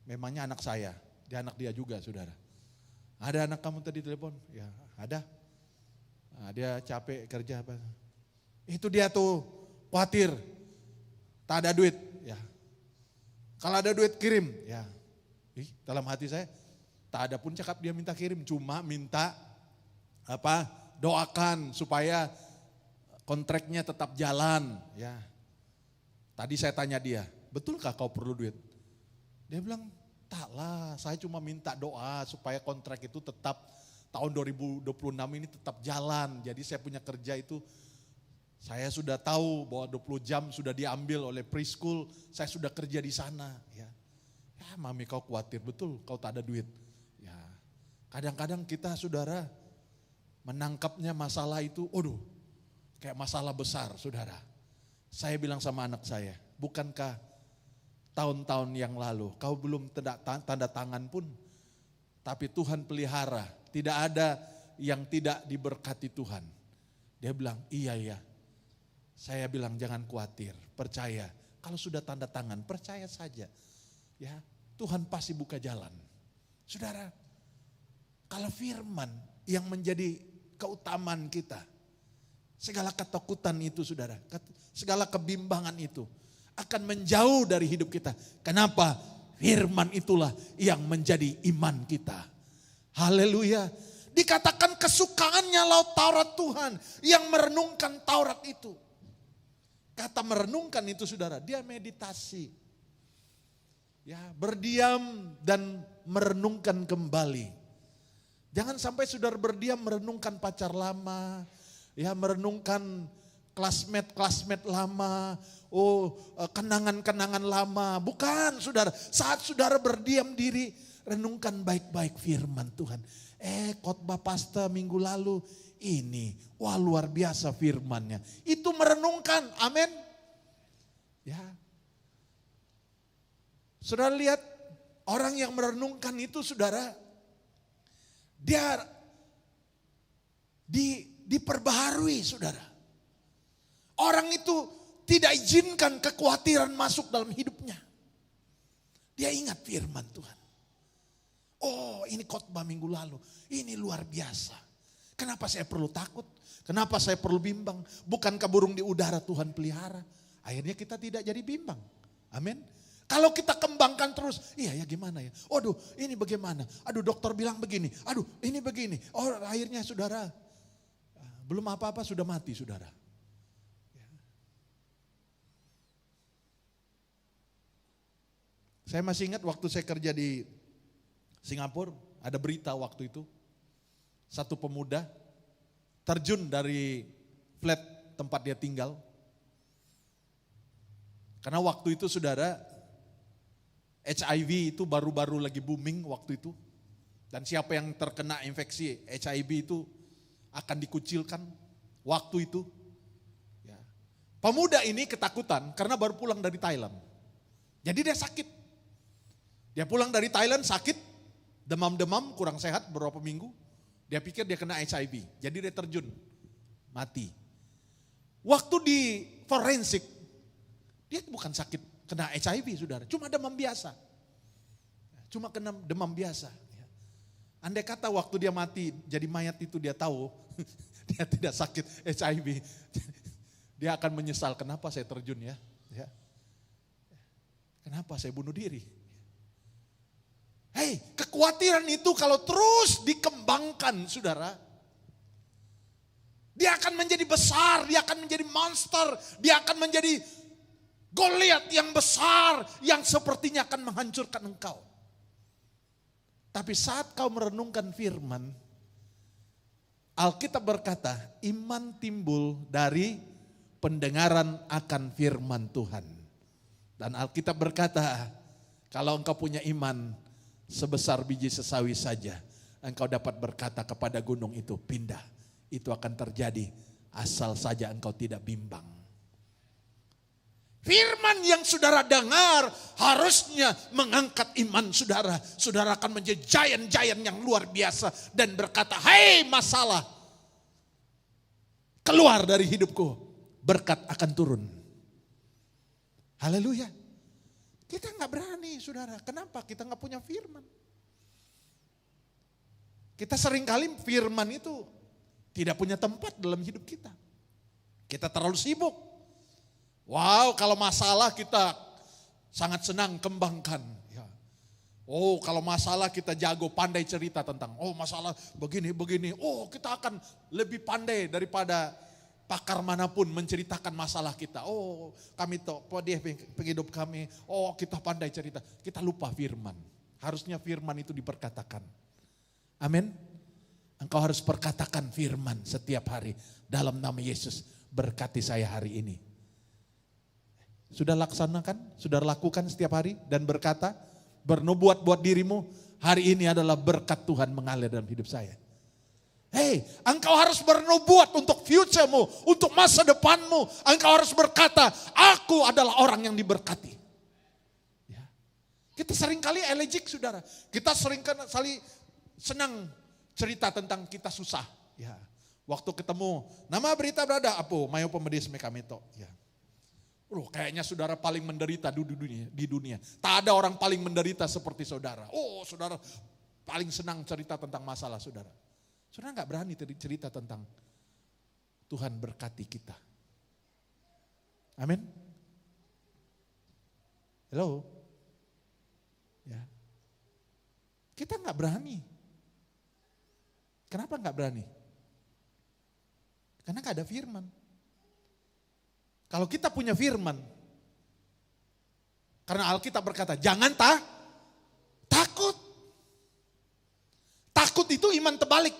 memangnya anak saya. Dia anak dia juga, saudara. Ada anak kamu tadi telepon? Ya, ada. Nah, dia capek kerja apa? Itu dia tuh khawatir. Tak ada duit. Ya. Kalau ada duit kirim. Ya. Dalam hati saya, tak ada pun cakap dia minta kirim. Cuma minta doakan supaya kontraknya tetap jalan. Ya. Tadi saya tanya dia, betulkah kau perlu duit? Dia bilang, taklah, saya cuma minta doa supaya kontrak itu tetap tahun 2026 ini tetap jalan. Jadi saya punya kerja itu, saya sudah tahu bahwa 20 jam sudah diambil oleh preschool, saya sudah kerja di sana. Ya, Mami kau khawatir, betul kau tak ada duit. Ya, kadang-kadang kita saudara menangkapnya masalah itu, kayak masalah besar saudara. Saya bilang sama anak saya, bukankah tahun-tahun yang lalu kau belum tanda tangan pun, tapi Tuhan pelihara, tidak ada yang tidak diberkati Tuhan. Dia bilang, iya. Saya bilang jangan khawatir, percaya. Kalau sudah tanda tangan, percaya saja. Ya, Tuhan pasti buka jalan. Saudara, kalau firman yang menjadi keutamaan kita, segala ketakutan itu saudara, segala kebimbangan itu akan menjauh dari hidup kita. Kenapa? Firman itulah yang menjadi iman kita. Haleluya. Dikatakan kesukaannya laut Taurat Tuhan yang merenungkan Taurat itu. Kata merenungkan itu saudara, dia meditasi. Ya, berdiam dan merenungkan kembali. Jangan sampai saudara berdiam merenungkan pacar lama, ya merenungkan classmate lama, kenangan-kenangan lama. Bukan saudara, saat saudara berdiam diri, renungkan baik-baik firman Tuhan. Khotbah pastor minggu lalu ini, wah luar biasa firmannya. Itu merenungkan, amin. Ya, saudara lihat orang yang merenungkan itu saudara, dia diperbaharui saudara. Orang itu tidak izinkan kekhawatiran masuk dalam hidupnya. Dia ingat firman Tuhan. Oh, ini khotbah minggu lalu. Ini luar biasa. Kenapa saya perlu takut? Kenapa saya perlu bimbang? Bukankah burung di udara Tuhan pelihara? Akhirnya kita tidak jadi bimbang. Amin. Kalau kita kembangkan terus, iya ya gimana ya? Aduh, ini bagaimana? Aduh, dokter bilang begini. Aduh, ini begini. Oh, akhirnya saudara, belum apa-apa sudah mati saudara. Saya masih ingat waktu saya kerja di Singapura, ada berita waktu itu. Satu pemuda terjun dari flat tempat dia tinggal. Karena waktu itu saudara, HIV itu baru-baru lagi booming waktu itu. Dan siapa yang terkena infeksi HIV itu akan dikucilkan waktu itu. Ya. Pemuda ini ketakutan karena baru pulang dari Thailand. Jadi dia sakit. Dia pulang dari Thailand sakit, demam-demam, kurang sehat beberapa minggu. Dia pikir dia kena HIV, jadi dia terjun, mati. Waktu di forensik, dia bukan sakit kena HIV saudara, cuma demam biasa. Cuma kena demam biasa. Andai kata waktu dia mati jadi mayat itu dia tahu, dia tidak sakit HIV. Dia akan menyesal, kenapa saya terjun ya. Kenapa saya bunuh diri. Hei, kekhawatiran itu kalau terus dikembangkan saudara, dia akan menjadi besar, dia akan menjadi monster, dia akan menjadi Goliat yang besar, yang sepertinya akan menghancurkan engkau. Tapi saat kau merenungkan firman, Alkitab berkata, iman timbul dari pendengaran akan firman Tuhan. Dan Alkitab berkata, kalau engkau punya iman sebesar biji sesawi saja, engkau dapat berkata kepada gunung itu, pindah. Itu akan terjadi asal saja engkau tidak bimbang. Firman yang saudara dengar harusnya mengangkat iman saudara. Saudara akan menjadi giant-giant yang luar biasa dan berkata, hei masalah, keluar dari hidupku, berkat akan turun. Haleluya. Kita gak berani saudara, kenapa? Kita gak punya firman. Kita seringkali firman itu tidak punya tempat dalam hidup kita. Kita terlalu sibuk. Wow, kalau masalah kita sangat senang kembangkan. Ya. Oh, kalau masalah kita jago, pandai cerita tentang, oh masalah begini. Oh, kita akan lebih pandai daripada pakar manapun menceritakan masalah kita. Oh, kami tahu dia penghidup kami. Oh, kita pandai cerita. Kita lupa firman. Harusnya firman itu diperkatakan. Amin. Engkau harus perkatakan firman setiap hari. Dalam nama Yesus, berkati saya hari ini. Sudah laksanakan, sudah lakukan setiap hari dan berkata, bernubuat buat dirimu, hari ini adalah berkat Tuhan mengalir dalam hidup saya. Hei, engkau harus bernubuat untuk future-mu, untuk masa depanmu. Engkau harus berkata, aku adalah orang yang diberkati. Ya. Kita seringkali allergic saudara. Kita seringkali senang cerita tentang kita susah. Ya. Waktu ketemu, nama berita berada apa? Mayo pemedis mekamito. Ya. Kayaknya saudara paling menderita di dunia. Tak ada orang paling menderita seperti saudara. Oh, saudara paling senang cerita tentang masalah saudara. Saudara gak berani cerita tentang Tuhan berkati kita. Amin. Hello. Ya. Kita gak berani. Kenapa gak berani? Karena gak ada firman. Kalau kita punya firman, karena Alkitab berkata, jangan takut. Takut itu iman terbalik.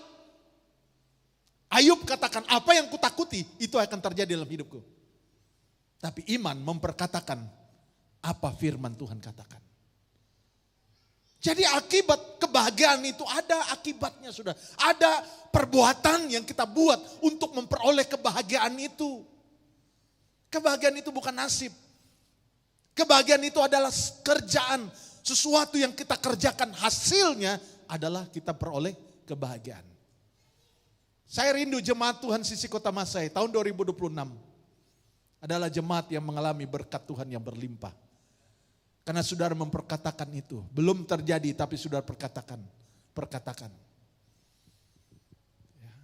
Ayub katakan, apa yang kutakuti itu akan terjadi dalam hidupku. Tapi iman memperkatakan apa firman Tuhan katakan. Jadi akibat kebahagiaan itu ada akibatnya sudah. Ada perbuatan yang kita buat untuk memperoleh kebahagiaan itu. Kebahagiaan itu bukan nasib. Kebahagiaan itu adalah kerjaan. Sesuatu yang kita kerjakan hasilnya adalah kita peroleh kebahagiaan. Saya rindu jemaat Tuhan Sisi Kota Masai tahun 2026. adalah jemaat yang mengalami berkat Tuhan yang berlimpah. Karena saudara memperkatakan itu. Belum terjadi tapi saudara perkatakan. Ya.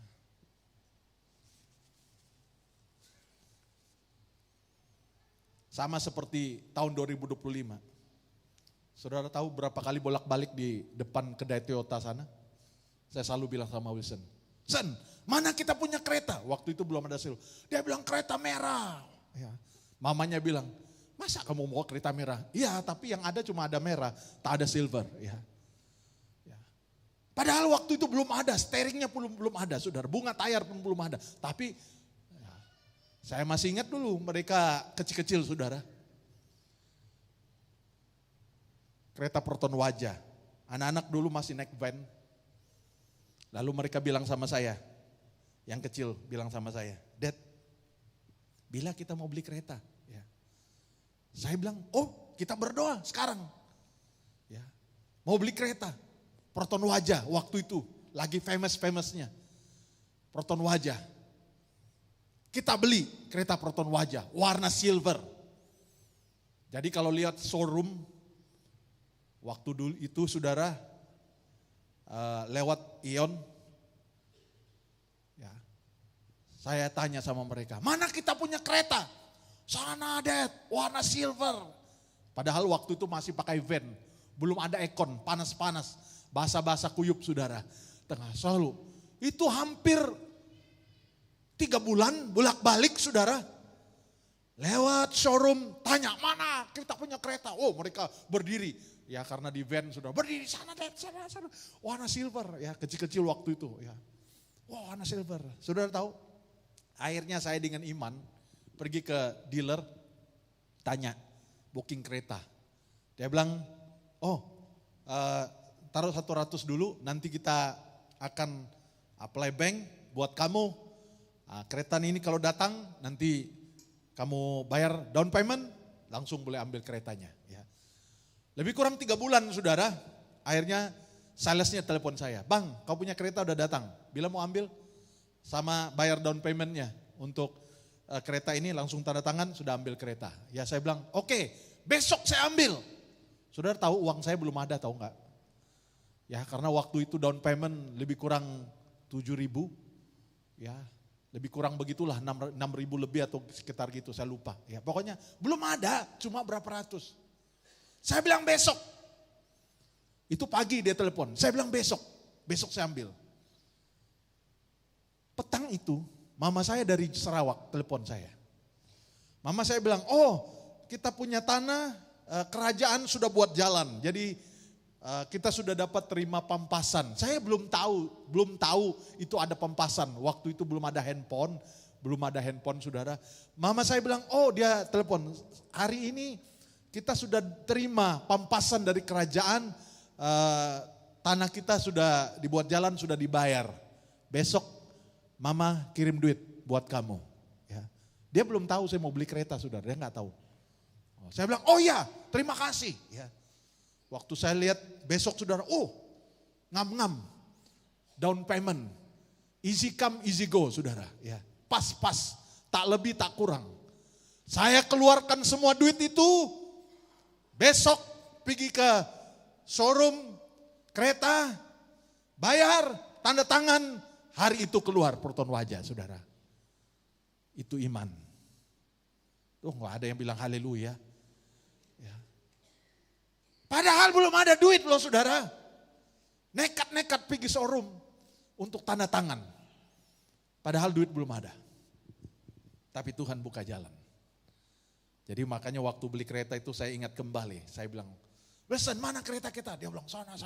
Sama seperti tahun 2025. Saudara tahu berapa kali bolak-balik di depan kedai Toyota sana? Saya selalu bilang sama Wilson, Son, mana kita punya kereta? Waktu itu belum ada sil. Dia bilang kereta merah. Ya. Mamanya bilang, masa kamu mau kereta merah? Iya, tapi yang ada cuma ada merah, tak ada silver. Ya. Ya. Padahal waktu itu belum ada, steeringnya belum ada, saudara. Bunga tayar pun belum ada. Tapi ya, saya masih ingat dulu mereka kecil-kecil, saudara. Kereta Proton Wajah. Anak-anak dulu masih naik van. Lalu mereka bilang sama saya, yang kecil bilang sama saya, Dad, bila kita mau beli kereta. Ya. Saya bilang, oh kita berdoa sekarang. Ya. Mau beli kereta. Proton Wajah waktu itu, lagi famous-famousnya. Proton Wajah. Kita beli kereta Proton Wajah, warna silver. Jadi kalau lihat showroom, waktu dulu itu saudara, lewat Ion, ya, saya tanya sama mereka, mana kita punya kereta? Sana Dad, warna silver. Padahal waktu itu masih pakai van, belum ada aircon, panas-panas, basah-basah kuyup saudara. Tengah selalu, itu hampir 3 bulan bolak-balik saudara. Lewat showroom, tanya mana kita punya kereta? Oh mereka berdiri. Ya karena di van sudah berdiri sana Dad, sana. Warna silver ya, kecil-kecil waktu itu ya. Wah, warna silver. Saudara tahu? Akhirnya saya dengan Iman pergi ke dealer, tanya booking kereta. Dia bilang, taruh 100 dulu, nanti kita akan apply bank buat kamu. Kereta ini kalau datang nanti kamu bayar down payment, langsung boleh ambil keretanya. Ya. Lebih kurang 3 bulan saudara, akhirnya salesnya telepon saya. Bang, kau punya kereta udah datang, bila mau ambil sama bayar down paymentnya untuk kereta ini langsung tanda tangan sudah ambil kereta. Ya saya bilang, oke, besok saya ambil. Saudara tahu uang saya belum ada, tahu nggak? Ya karena waktu itu down payment lebih kurang 7.000, ya lebih kurang begitulah 6.000 lebih atau sekitar gitu, saya lupa. Ya pokoknya belum ada, cuma berapa ratus. Saya bilang besok. Itu pagi dia telepon. Saya bilang besok saya ambil. Petang itu, mama saya dari Sarawak telepon saya. Mama saya bilang, oh kita punya tanah, kerajaan sudah buat jalan. Jadi kita sudah dapat terima pampasan. Saya belum tahu itu ada pampasan. Waktu itu belum ada handphone saudara. Mama saya bilang, oh dia telepon, hari ini kita sudah terima pampasan dari kerajaan, tanah kita sudah dibuat jalan, sudah dibayar. Besok mama kirim duit buat kamu. Ya. Dia belum tahu saya mau beli kereta saudara, dia nggak tahu. Saya bilang, oh ya terima kasih. Ya. Waktu saya lihat besok saudara, ngam-ngam, down payment, easy come easy go saudara. Ya. Pas-pas, tak lebih tak kurang. Saya keluarkan semua duit itu, besok pergi ke showroom kereta, bayar, tanda tangan, hari itu keluar Proton Wajah saudara. Itu iman. Tuh nggak ada yang bilang haleluya. Ya. Padahal belum ada duit loh saudara. Nekat-nekat pergi showroom untuk tanda tangan. Padahal duit belum ada. Tapi Tuhan buka jalan. Jadi makanya waktu beli kereta itu saya ingat kembali. Saya bilang, Wilson mana kereta kita? Dia bilang sana.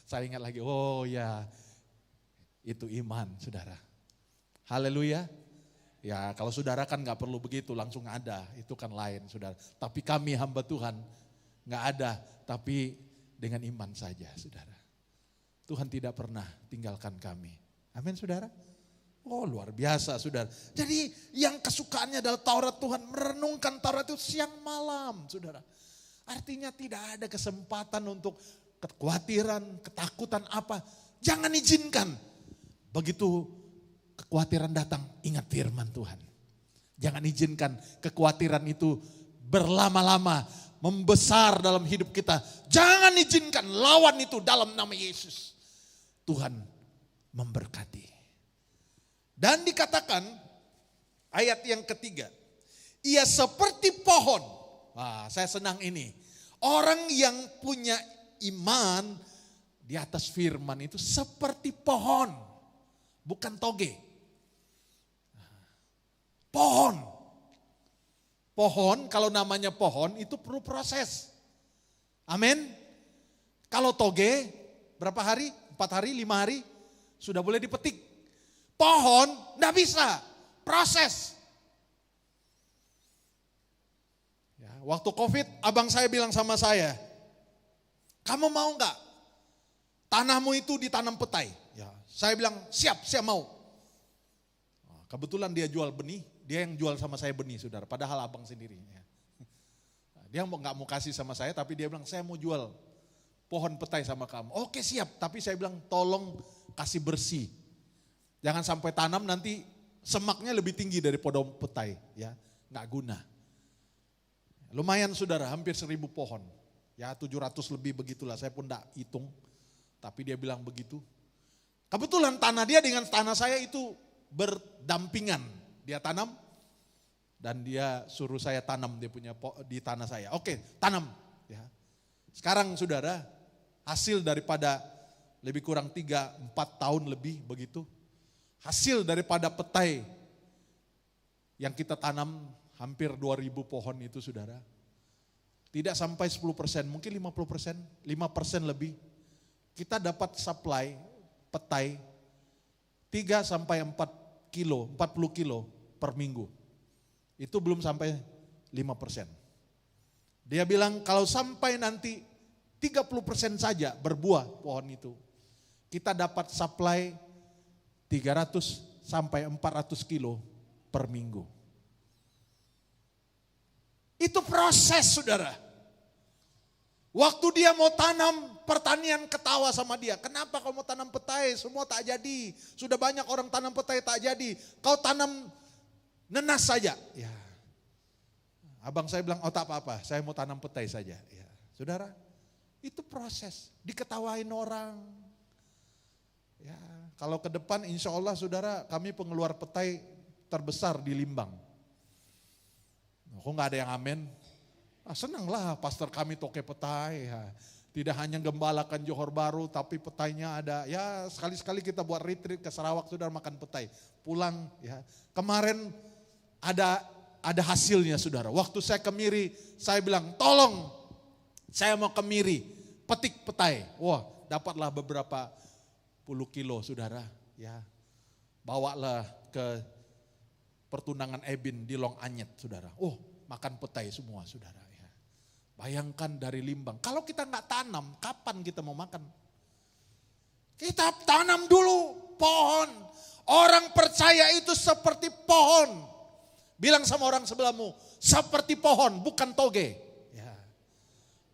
Saya ingat lagi, oh ya itu iman saudara. Haleluya. Ya kalau saudara kan gak perlu begitu langsung ada. Itu kan lain saudara. Tapi kami hamba Tuhan gak ada. Tapi dengan iman saja saudara. Tuhan tidak pernah tinggalkan kami. Amin saudara. Oh luar biasa saudara. Jadi yang kesukaannya adalah Taurat Tuhan. Merenungkan Taurat itu siang malam saudara. Artinya tidak ada kesempatan untuk kekhawatiran, ketakutan apa. Jangan izinkan. Begitu kekhawatiran datang, ingat firman Tuhan. Jangan izinkan kekhawatiran itu berlama-lama, membesar dalam hidup kita. Jangan izinkan, lawan itu dalam nama Yesus. Tuhan memberkati. Dan dikatakan ayat yang ketiga, ia seperti pohon. Wah, saya senang ini. Orang yang punya iman di atas firman itu seperti pohon, bukan toge. Pohon. Pohon, kalau namanya pohon itu perlu proses. Amin. Kalau toge, berapa hari? 4 hari, 5 hari, sudah boleh dipetik. Pohon, enggak bisa. Proses. Ya, waktu COVID, abang saya bilang sama saya, kamu mau enggak tanahmu itu ditanam petai? Ya, saya bilang, siap, saya mau. Kebetulan dia jual benih, dia yang jual sama saya benih, saudara. Padahal abang sendiri. Ya. Dia nggak mau kasih sama saya, tapi dia bilang saya mau jual pohon petai sama kamu. Oke siap, tapi saya bilang tolong kasih bersih. Jangan sampai tanam nanti semaknya lebih tinggi dari pohon petai, ya nggak guna. Lumayan saudara, hampir 1000 pohon. Ya 700 lebih begitulah, saya pun nggak hitung. Tapi dia bilang begitu. Kebetulan tanah dia dengan tanah saya itu berdampingan. Dia tanam dan dia suruh saya tanam, dia punya di tanah saya. Oke, tanam. Ya. Sekarang saudara, hasil daripada lebih kurang 3-4 tahun lebih begitu. Hasil daripada petai yang kita tanam hampir 2000 pohon itu saudara. Tidak sampai 10%, mungkin 50%, 5% lebih. Kita dapat supply petai 3 sampai 40 kilo per minggu. Itu belum sampai 5%. Dia bilang kalau sampai nanti 30% saja berbuah pohon itu, kita dapat supply 300 sampai 400 kilo per minggu. Itu proses saudara. Waktu dia mau tanam, pertanian ketawa sama dia. Kenapa kau mau tanam petai? Semua tak jadi. Sudah banyak orang tanam petai tak jadi. Kau tanam nenas saja. Ya. Abang saya bilang, oh tak apa-apa, saya mau tanam petai saja. Ya. Saudara, itu proses. Diketawain orang. Ya, kalau ke depan insya Allah saudara, kami pengeluar petai terbesar di Limbang. Kok gak ada yang amin? Senanglah pastor kami toke petai. Ya. Tidak hanya gembalakan Johor Baru, tapi petainya ada. Ya sekali-sekali kita buat retreat ke Sarawak, saudara makan petai. Pulang ya. Kemarin ada hasilnya saudara. Waktu saya ke Miri, saya bilang tolong saya mau ke Miri, petik petai. Wah dapatlah beberapa puluh kilo saudara. Ya, bawalah ke pertunangan Ebin di Long Anyet saudara. Oh makan petai semua saudara. Ya. Bayangkan dari Limbang. Kalau kita nggak tanam, kapan kita mau makan? Kita tanam dulu pohon. Orang percaya itu seperti pohon. Bilang sama orang sebelahmu, seperti pohon, bukan toge. Ya.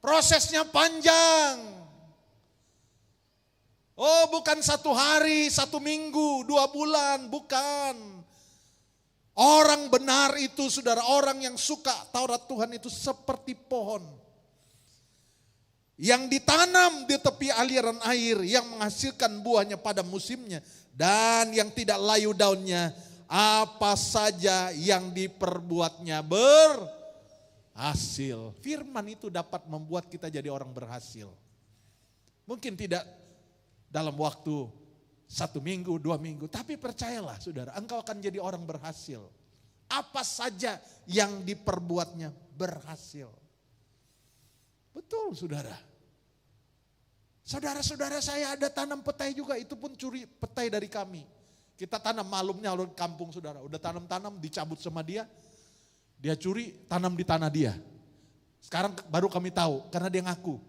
Prosesnya panjang. Oh bukan 1 hari, 1 minggu, 2 bulan, bukan. Orang benar itu saudara, orang yang suka Taurat Tuhan itu seperti pohon. Yang ditanam di tepi aliran air, yang menghasilkan buahnya pada musimnya. Dan yang tidak layu daunnya, apa saja yang diperbuatnya berhasil. Firman itu dapat membuat kita jadi orang berhasil. Mungkin tidak dalam waktu 1 minggu, 2 minggu. Tapi percayalah saudara, engkau akan jadi orang berhasil. Apa saja yang diperbuatnya berhasil. Betul saudara. Saudara-saudara saya ada tanam petai juga, itu pun curi petai dari kami. Kita tanam malumnya di kampung saudara. Udah tanam-tanam dicabut sama dia. Dia curi, tanam di tanah dia. Sekarang baru kami tahu, karena dia ngaku.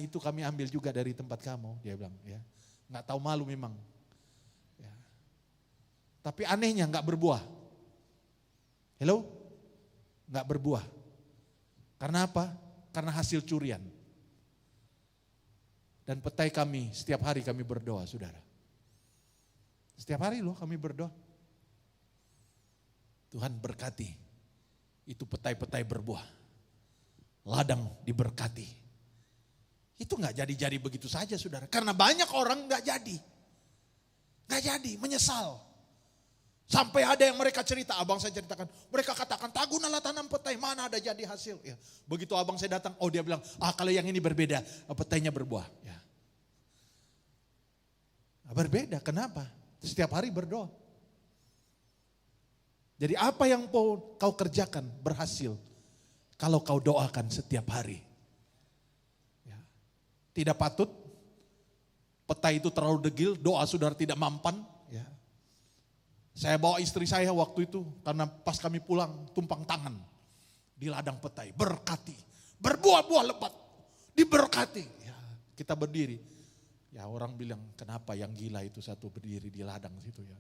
Itu kami ambil juga dari tempat kamu, dia bilang ya. Nggak tahu malu memang. Ya. Tapi anehnya nggak berbuah. Hello? Nggak berbuah. Karena apa? Karena hasil curian. Dan petai kami, setiap hari kami berdoa saudara. Setiap hari loh kami berdoa. Tuhan berkati. Itu petai-petai berbuah. Ladang diberkati. Itu gak jadi-jadi begitu saja saudara. Karena banyak orang gak jadi. Gak jadi, menyesal. Sampai ada yang mereka cerita, abang saya ceritakan. Mereka katakan, tak gunalah tanam petai, mana ada jadi hasil. Ya. Begitu abang saya datang, dia bilang, kalau yang ini berbeda, petainya berbuah. Ya. Berbeda, kenapa? Setiap hari berdoa. Jadi apa yang kau kerjakan berhasil kalau kau doakan setiap hari. Ya. Tidak patut petai itu terlalu degil, doa saudara tidak mampan. Ya. Saya bawa istri saya waktu itu karena pas kami pulang tumpang tangan di ladang petai, berkati, berbuah-buah lebat, diberkati. Ya, kita berdiri. Ya orang bilang kenapa yang gila itu satu berdiri di ladang situ ya.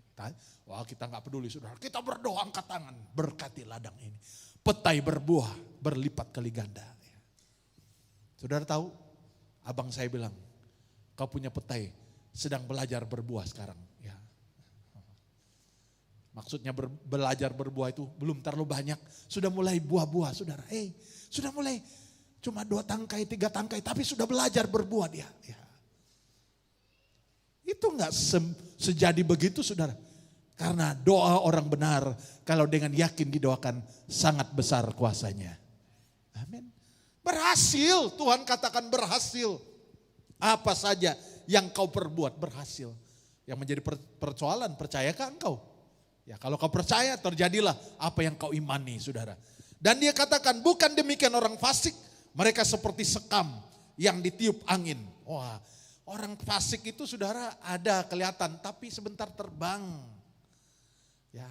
Wah kita nggak peduli saudara, kita berdoa angkat tangan, berkati ladang ini. Petai berbuah, berlipat kali ganda. Ya. Saudara tahu, abang saya bilang, kau punya petai sedang belajar berbuah sekarang. Ya. Maksudnya belajar berbuah itu belum terlalu banyak, sudah mulai buah-buah saudara. Sudah mulai cuma 2 tangkai, 3 tangkai, tapi sudah belajar berbuah dia. Ya. Itu enggak sejadi begitu saudara. Karena doa orang benar kalau dengan yakin didoakan sangat besar kuasanya. Amin. Berhasil, Tuhan katakan berhasil. Apa saja yang kau perbuat berhasil. Yang menjadi persoalan, percayakah engkau? Ya, kalau kau percaya terjadilah apa yang kau imani saudara. Dan dia katakan bukan demikian orang fasik, mereka seperti sekam yang ditiup angin. Wah, orang fasik itu saudara ada kelihatan tapi sebentar terbang. Ya.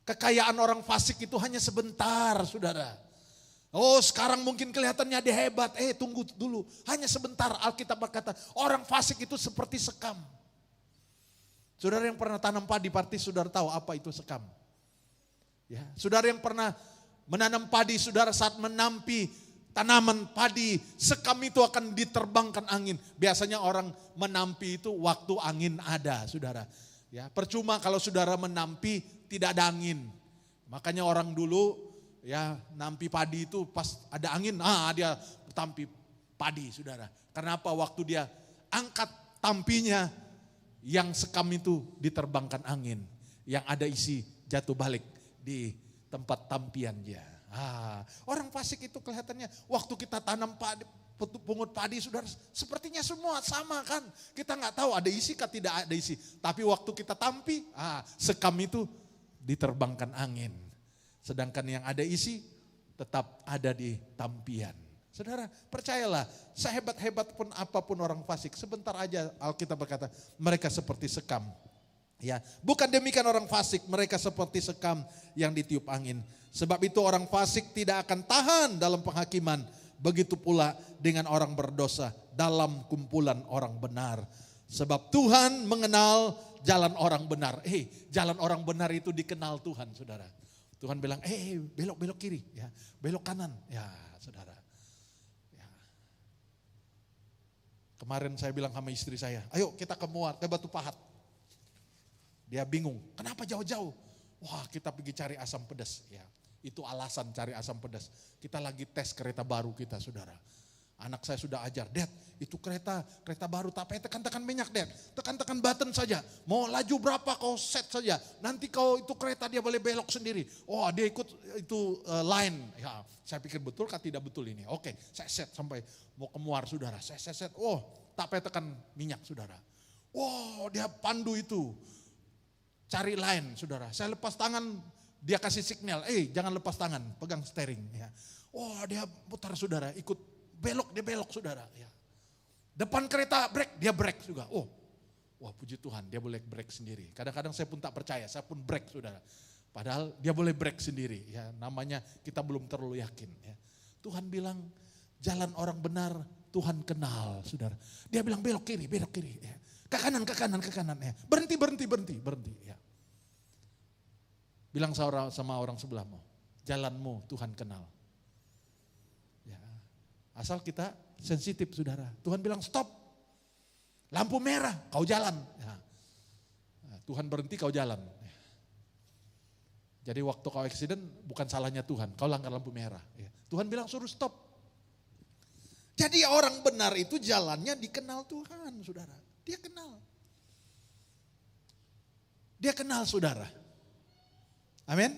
Kekayaan orang fasik itu hanya sebentar saudara. Oh sekarang mungkin kelihatannya dia hebat, tunggu dulu. Hanya sebentar Alkitab berkata orang fasik itu seperti sekam. Saudara yang pernah tanam padi, pasti saudara tahu apa itu sekam. Ya, saudara yang pernah menanam padi, saudara saat menampi tanaman padi, sekam itu akan diterbangkan angin. Biasanya orang menampi itu waktu angin ada, saudara. Ya, percuma kalau saudara menampi tidak ada angin. Makanya orang dulu ya nampi padi itu pas ada angin, dia tampi padi, saudara. Kenapa? Waktu dia angkat tampinya, yang sekam itu diterbangkan angin, yang ada isi jatuh balik di tempat tampian dia. Orang fasik itu kelihatannya waktu kita tanam padi, pungut padi saudara, sepertinya semua sama kan. Kita nggak tahu ada isi kah tidak ada isi. Tapi waktu kita tampi, sekam itu diterbangkan angin. Sedangkan yang ada isi tetap ada di tampian. Saudara, percayalah, sehebat-hebat pun apapun orang fasik, sebentar aja Alkitab berkata, mereka seperti sekam. Ya, bukan demikian orang fasik, mereka seperti sekam yang ditiup angin. Sebab itu orang fasik tidak akan tahan dalam penghakiman, begitu pula dengan orang berdosa dalam kumpulan orang benar. Sebab Tuhan mengenal jalan orang benar. Jalan orang benar itu dikenal Tuhan, saudara. Tuhan bilang, belok kiri, ya, belok kanan, ya, saudara. Kemarin saya bilang sama istri saya, ayo kita ke Batu Pahat. Dia bingung, kenapa jauh-jauh? Wah kita pergi cari asam pedas. Ya, itu alasan cari asam pedas. Kita lagi tes kereta baru kita saudara. Anak saya sudah ajar, Dad itu kereta baru tapi tekan-tekan minyak Dad. Tekan-tekan button saja, mau laju berapa kau set saja. Nanti kau itu kereta dia boleh belok sendiri. Oh dia ikut itu line. Ya, saya pikir betul kah tidak betul ini. Oke saya set sampai mau ke Muar saudara. Saya set, tak tekan minyak saudara. Dia pandu itu. Cari line saudara. Saya lepas tangan, dia kasih signal. Jangan lepas tangan, pegang steering. Ya. Dia putar saudara, ikut belok, dia belok saudara. Ya. Depan kereta break, dia break juga. Puji Tuhan, dia boleh break sendiri. Kadang-kadang saya pun tak percaya, saya pun break saudara. Padahal dia boleh break sendiri. Ya, namanya kita belum terlalu yakin. Ya. Tuhan bilang jalan orang benar Tuhan kenal saudara. Dia bilang belok kiri. Ya. Ke kanan. Ya. Berhenti. Ya. Bilang sama orang sebelahmu, jalanmu Tuhan kenal. Ya. Asal kita sensitif saudara. Tuhan bilang stop. Lampu merah, kau jalan. Ya. Tuhan berhenti, kau jalan. Jadi waktu kau accident bukan salahnya Tuhan, kau langgar lampu merah. Ya. Tuhan bilang suruh stop. Jadi orang benar itu jalannya dikenal Tuhan, saudara. Dia kenal. Dia kenal, saudara. Amin.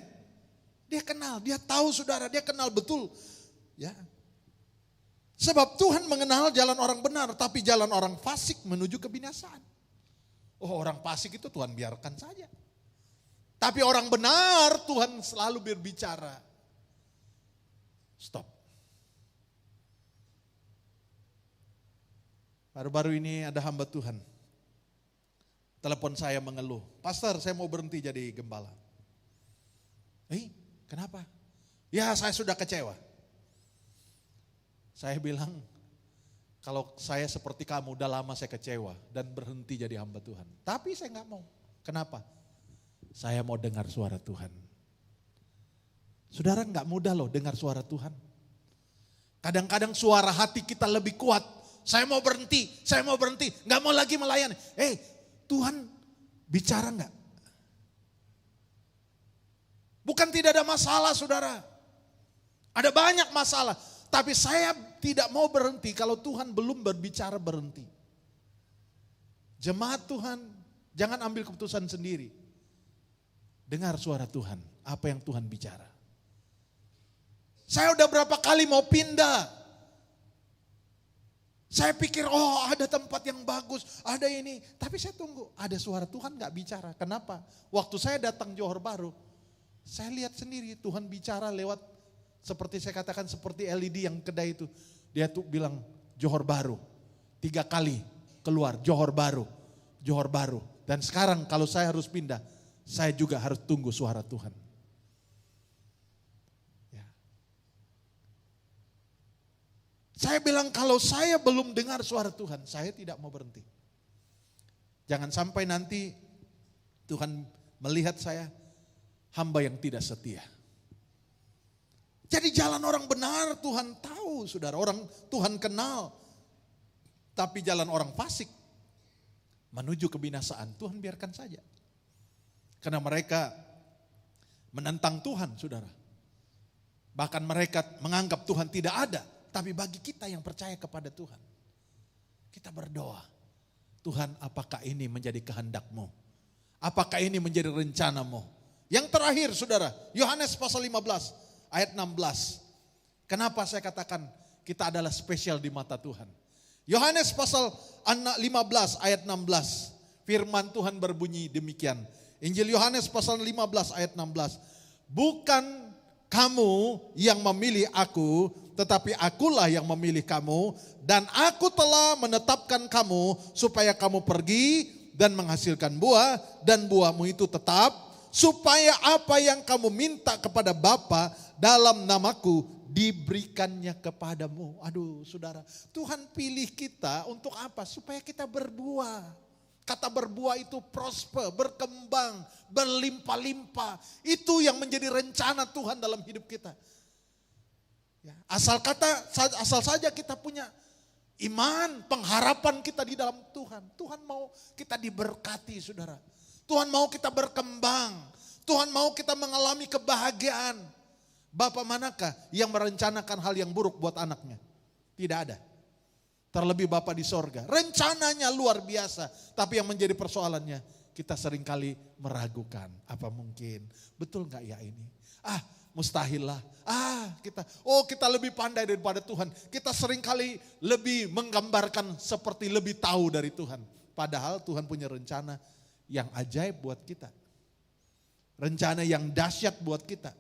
Dia kenal, dia tahu, saudara, dia kenal betul. Ya. Sebab Tuhan mengenal jalan orang benar, tapi jalan orang fasik menuju kebinasaan. Oh, orang fasik itu Tuhan biarkan saja. Tapi orang benar Tuhan selalu berbicara. Stop. Baru-baru ini ada hamba Tuhan. Telepon saya mengeluh. Pastor, saya mau berhenti jadi gembala. Kenapa? Ya, saya sudah kecewa. Saya bilang, kalau saya seperti kamu, udah lama saya kecewa dan berhenti jadi hamba Tuhan. Tapi saya nggak mau. Kenapa? Saya mau dengar suara Tuhan. Saudara, nggak mudah loh dengar suara Tuhan. Kadang-kadang suara hati kita lebih kuat. Saya mau berhenti, nggak mau lagi melayani. Tuhan bicara nggak? Bukan tidak ada masalah, saudara. Ada banyak masalah. Tapi saya tidak mau berhenti kalau Tuhan belum berbicara berhenti. Jemaat Tuhan, jangan ambil keputusan sendiri. Dengar suara Tuhan, apa yang Tuhan bicara. Saya udah berapa kali mau pindah. Saya pikir, ada tempat yang bagus, ada ini. Tapi saya tunggu, ada suara Tuhan gak bicara. Kenapa? Waktu saya datang Johor Bahru, saya lihat sendiri Tuhan bicara lewat, seperti saya katakan, seperti LED yang kedai itu. Dia tuh bilang, Johor Bahru. 3 kali keluar, Johor Bahru, Johor Bahru. Dan sekarang kalau saya harus pindah, saya juga harus tunggu suara Tuhan. Ya. Saya bilang kalau saya belum dengar suara Tuhan, saya tidak mau berhenti. Jangan sampai nanti Tuhan melihat saya hamba yang tidak setia. Jadi jalan orang benar Tuhan tahu, saudara. Orang Tuhan kenal. Tapi jalan orang fasik menuju kebinasaan, Tuhan biarkan saja. Karena mereka menentang Tuhan, saudara. Bahkan mereka menganggap Tuhan tidak ada. Tapi bagi kita yang percaya kepada Tuhan, kita berdoa. Tuhan, apakah ini menjadi kehendak-Mu? Apakah ini menjadi rencana-Mu? Yang terakhir, saudara, Yohanes pasal 15 ayat 16. Kenapa saya katakan kita adalah spesial di mata Tuhan? Yohanes pasal 15 ayat 16. Firman Tuhan berbunyi demikian. Injil Yohanes pasal 15 ayat 16. Bukan kamu yang memilih aku, tetapi akulah yang memilih kamu. Dan aku telah menetapkan kamu supaya kamu pergi dan menghasilkan buah. Dan buahmu itu tetap, supaya apa yang kamu minta kepada Bapa dalam namaku diberikannya kepadamu. Aduh, saudara, Tuhan pilih kita untuk apa? Supaya kita berbuah. Kata berbuah itu prosper, berkembang, berlimpah-limpah. Itu yang menjadi rencana Tuhan dalam hidup kita. Ya, asal saja kita punya iman, pengharapan kita di dalam Tuhan. Tuhan mau kita diberkati, saudara. Tuhan mau kita berkembang. Tuhan mau kita mengalami kebahagiaan. Bapak manakah yang merencanakan hal yang buruk buat anaknya? Tidak ada. Terlebih Bapa di sorga. Rencananya luar biasa. Tapi yang menjadi persoalannya, kita seringkali meragukan. Apa mungkin? Betul gak ya ini? Mustahil lah. Kita lebih pandai daripada Tuhan. Kita seringkali lebih menggambarkan seperti lebih tahu dari Tuhan. Padahal Tuhan punya rencana yang ajaib buat kita. Rencana yang dahsyat buat kita.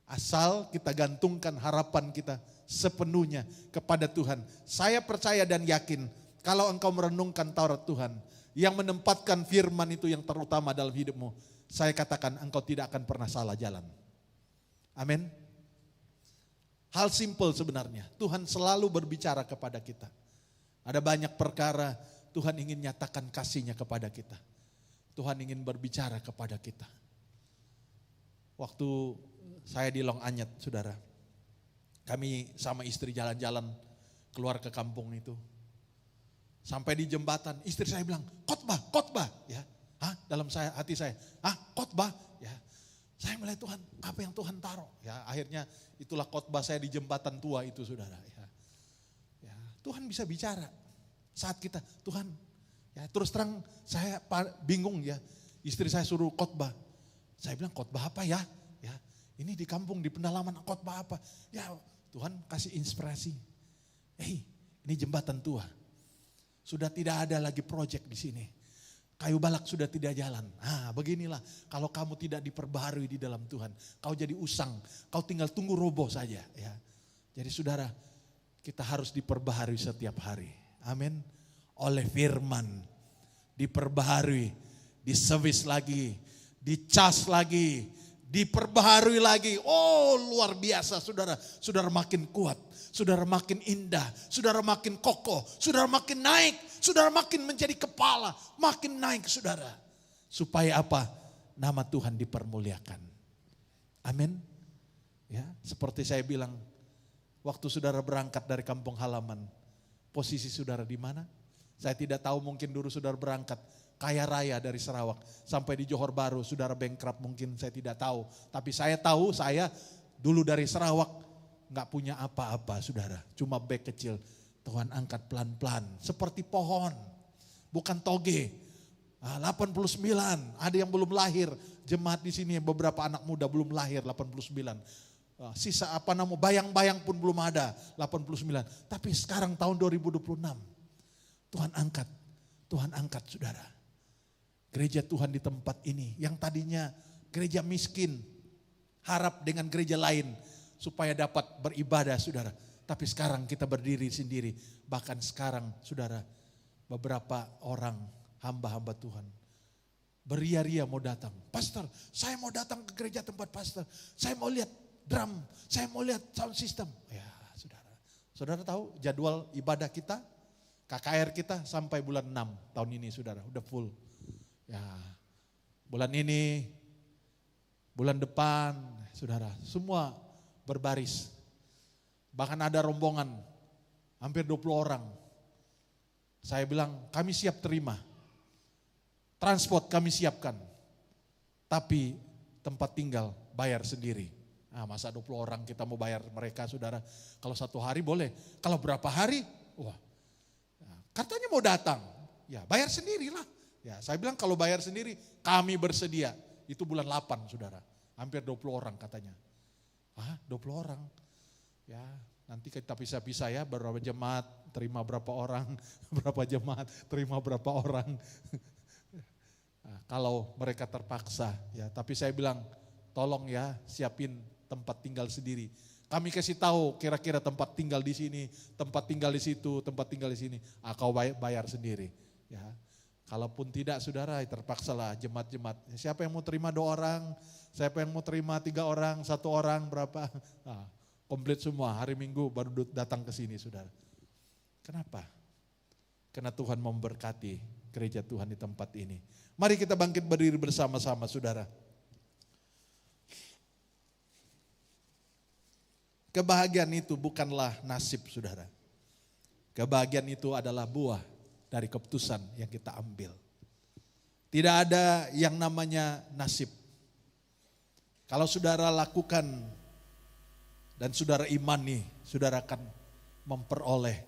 Asal kita gantungkan harapan kita sepenuhnya kepada Tuhan. Saya percaya dan yakin kalau engkau merenungkan Taurat Tuhan yang menempatkan firman itu yang terutama dalam hidupmu, saya katakan engkau tidak akan pernah salah jalan. Amin. Hal simpel sebenarnya, Tuhan selalu berbicara kepada kita. Ada banyak perkara Tuhan ingin nyatakan kasih-Nya kepada kita. Tuhan ingin berbicara kepada kita. Waktu saya di Long Anyat, saudara. Kami sama istri jalan-jalan keluar ke kampung itu. Sampai di jembatan, istri saya bilang, khotbah. Ya. Dalam hati saya, khotbah. Ya. Saya melihat Tuhan, apa yang Tuhan taruh. Ya, akhirnya itulah khotbah saya di jembatan tua itu, saudara. Ya, Tuhan bisa bicara saat kita, Tuhan, ya terus terang saya bingung ya. Istri saya suruh khotbah. Saya bilang khotbah apa ya? Ya, ini di kampung di pendalaman khotbah apa? Ya, Tuhan kasih inspirasi. Ini jembatan tua. Sudah tidak ada lagi proyek di sini. Kayu balak sudah tidak jalan. Beginilah kalau kamu tidak diperbaharui di dalam Tuhan. Kau jadi usang, kau tinggal tunggu roboh saja. Ya. Jadi saudara, kita harus diperbaharui setiap hari. Amin. Oleh firman, diperbaharui, diservis lagi, dicas lagi, diperbaharui lagi. Oh luar biasa saudara. Saudara makin kuat, saudara makin indah, saudara makin kokoh, saudara makin naik, saudara makin menjadi kepala, makin naik saudara. Supaya apa? Nama Tuhan dipermuliakan. Amin. Ya, seperti saya bilang, waktu saudara berangkat dari kampung halaman, posisi saudara di mana? Saya tidak tahu, mungkin dulu saudara berangkat kaya raya dari Sarawak sampai di Johor Bahru, saudara bankrupt mungkin, saya tidak tahu. Tapi saya tahu, saya dulu dari Sarawak gak punya apa-apa saudara, cuma bag kecil. Tuhan angkat pelan-pelan seperti pohon, bukan toge. 89, ada yang belum lahir. Jemaat di sini beberapa anak muda belum lahir 89. Sisa bayang-bayang pun belum ada 89. Tapi sekarang tahun 2026 Tuhan angkat saudara. Gereja Tuhan di tempat ini yang tadinya gereja miskin, harap dengan gereja lain supaya dapat beribadah saudara. Tapi sekarang kita berdiri sendiri. Bahkan sekarang saudara, beberapa orang hamba-hamba Tuhan beria-ria mau datang. Pastor, saya mau datang ke gereja tempat pastor. Saya mau lihat drum, saya mau lihat sound system. Ya saudara. Saudara tahu jadwal ibadah kita, KKR kita sampai bulan 6 tahun ini saudara. Udah full. Ya, bulan ini, bulan depan saudara, semua berbaris. Bahkan ada rombongan, hampir 20 orang. Saya bilang, kami siap terima. Transport kami siapkan. Tapi tempat tinggal bayar sendiri. Masa 20 orang kita mau bayar mereka saudara. Kalau 1 hari boleh. Kalau berapa hari? Wah, katanya mau datang. Ya bayar sendirilah. Ya, saya bilang kalau bayar sendiri, kami bersedia. Itu bulan 8 saudara. Hampir 20 orang katanya. 20 orang. Ya, nanti kita pisah-pisah ya, berapa jemaat terima berapa orang, berapa jemaat terima berapa orang. Kalau mereka terpaksa ya, tapi saya bilang tolong ya siapin tempat tinggal sendiri. Kami kasih tahu kira-kira tempat tinggal di sini, tempat tinggal di situ, tempat tinggal di sini. Kau bayar sendiri ya. Kalaupun tidak saudara, terpaksalah jemaat-jemaat. Siapa yang mau terima 2 orang, siapa yang mau terima 3 orang, 1 orang berapa. Komplit semua, hari Minggu baru datang ke sini saudara. Kenapa? Karena Tuhan memberkati gereja Tuhan di tempat ini. Mari kita bangkit berdiri bersama-sama saudara. Kebahagiaan itu bukanlah nasib saudara. Kebahagiaan itu adalah buah dari keputusan yang kita ambil. Tidak ada yang namanya nasib. Kalau saudara lakukan dan saudara imani, saudara akan memperoleh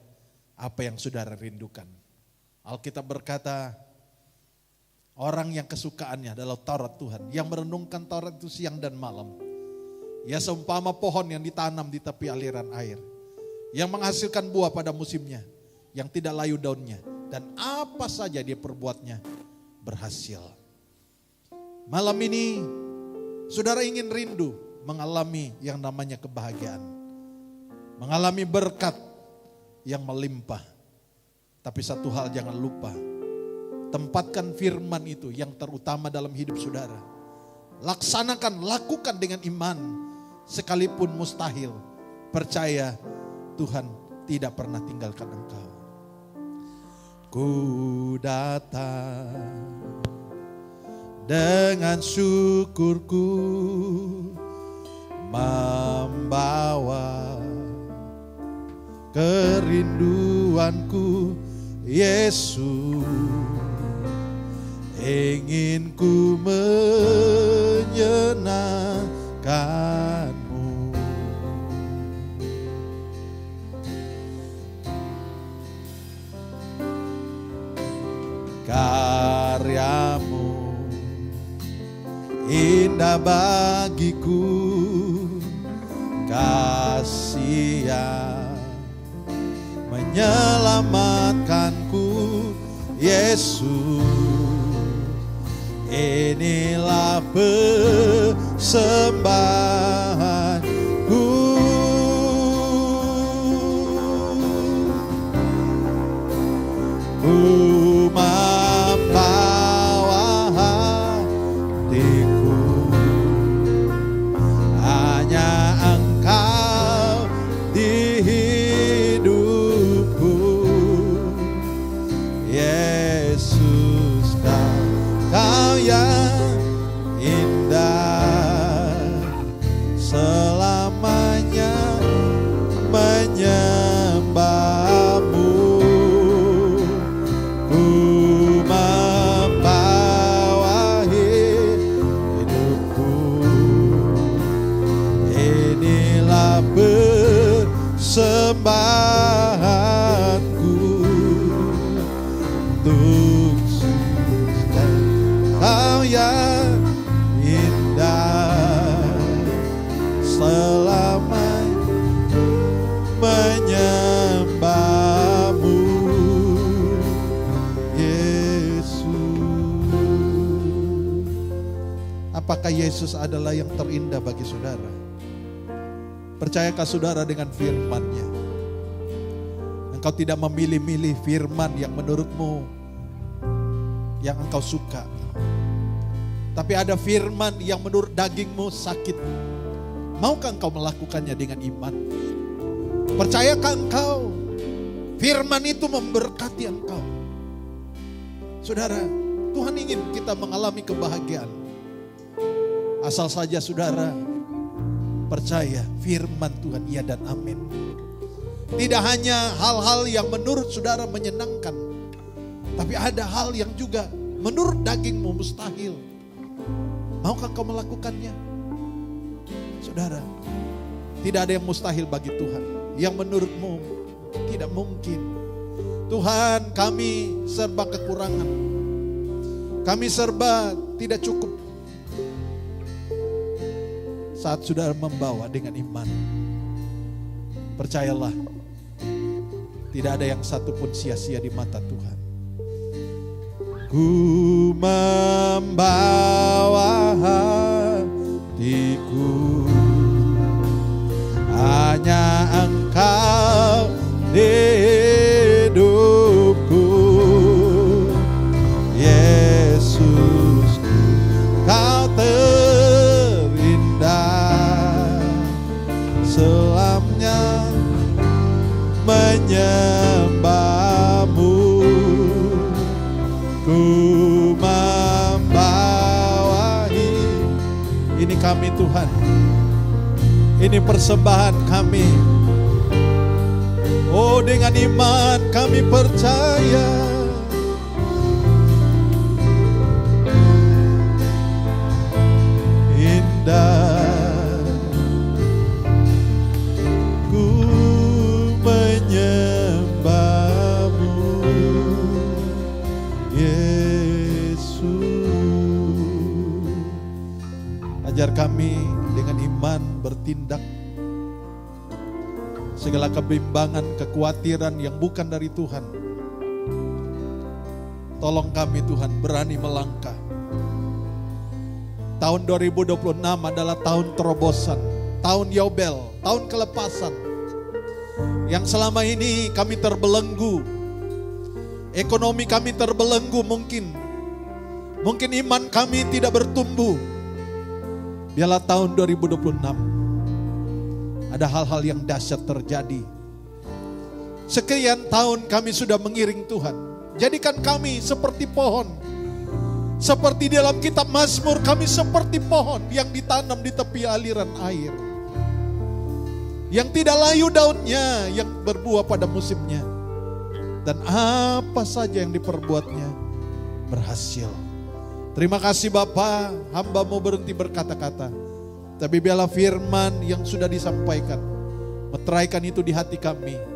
apa yang saudara rindukan. Alkitab berkata, orang yang kesukaannya adalah Taurat Tuhan, yang merenungkan Taurat itu siang dan malam. Ia seumpama pohon yang ditanam di tepi aliran air, yang menghasilkan buah pada musimnya, yang tidak layu daunnya, dan apa saja dia perbuatnya berhasil. Malam ini saudara ingin rindu mengalami yang namanya kebahagiaan, mengalami berkat yang melimpah. Tapi satu hal jangan lupa, tempatkan firman itu yang terutama dalam hidup saudara. Laksanakan, lakukan dengan iman, sekalipun mustahil. Percaya Tuhan tidak pernah tinggalkan engkau. Ku datang dengan syukurku, membawa kerinduanku, Yesus, ingin ku menyanyikan menyenangkanmu. Karyamu indah bagiku, kasih yang menyelamatkanku. Yesus, inilah persembahanku. Ku membawa hatiku, hanya Engkau di hidupku. Yesus, Kau yang indah, selamanya menyembahmu. Ku membawa hidupku, inilah persembahanku. Untuk Kau yang indah, selamanya menyembahmu. Yesus. Apakah Yesus adalah yang terindah bagi saudara? Percayakah saudara dengan firman-Nya? Engkau tidak memilih-milih firman yang menurutmu, yang engkau suka. Tapi ada firman yang menurut dagingmu sakit. Maukah engkau melakukannya dengan iman? Percayakah engkau firman itu memberkati engkau? Saudara, Tuhan ingin kita mengalami kebahagiaan. Asal saja saudara percaya firman Tuhan, iya dan amin. Tidak hanya hal-hal yang menurut saudara menyenangkan, tapi ada hal yang juga menurut dagingmu mustahil. Maukah kau melakukannya? Saudara, tidak ada yang mustahil bagi Tuhan. Yang menurutmu tidak mungkin. Tuhan, kami serba kekurangan. Kami serba tidak cukup. Saat saudara membawa dengan iman, percayalah, tidak ada yang satupun sia-sia di mata Tuhan. Ku membawa hatiku, hanya Engkau di hidupku. Yesus, Kau terindah, selamanya menyembahmu. Ku membawa ini kami Tuhan, ini persembahan kami. Oh, dengan iman kami percaya, indah ku menyembahmu. Ajar kami dengan iman bertindak. Segala kebimbangan, kekhawatiran yang bukan dari Tuhan, tolong kami Tuhan berani melangkah. Tahun 2026 adalah tahun terobosan, tahun Yobel, tahun kelepasan. Yang selama ini kami terbelenggu, ekonomi kami terbelenggu mungkin iman kami tidak bertumbuh. Biarlah tahun 2026 ada hal-hal yang dahsyat terjadi. Sekian tahun kami sudah mengiring Tuhan. Jadikan kami seperti pohon. Seperti dalam kitab Mazmur, kami seperti pohon yang ditanam di tepi aliran air. Yang tidak layu daunnya, yang berbuah pada musimnya. Dan apa saja yang diperbuatnya berhasil. Terima kasih Bapa, hamba mau berhenti berkata-kata. Tapi biarlah firman yang sudah disampaikan, meteraikan itu di hati kami.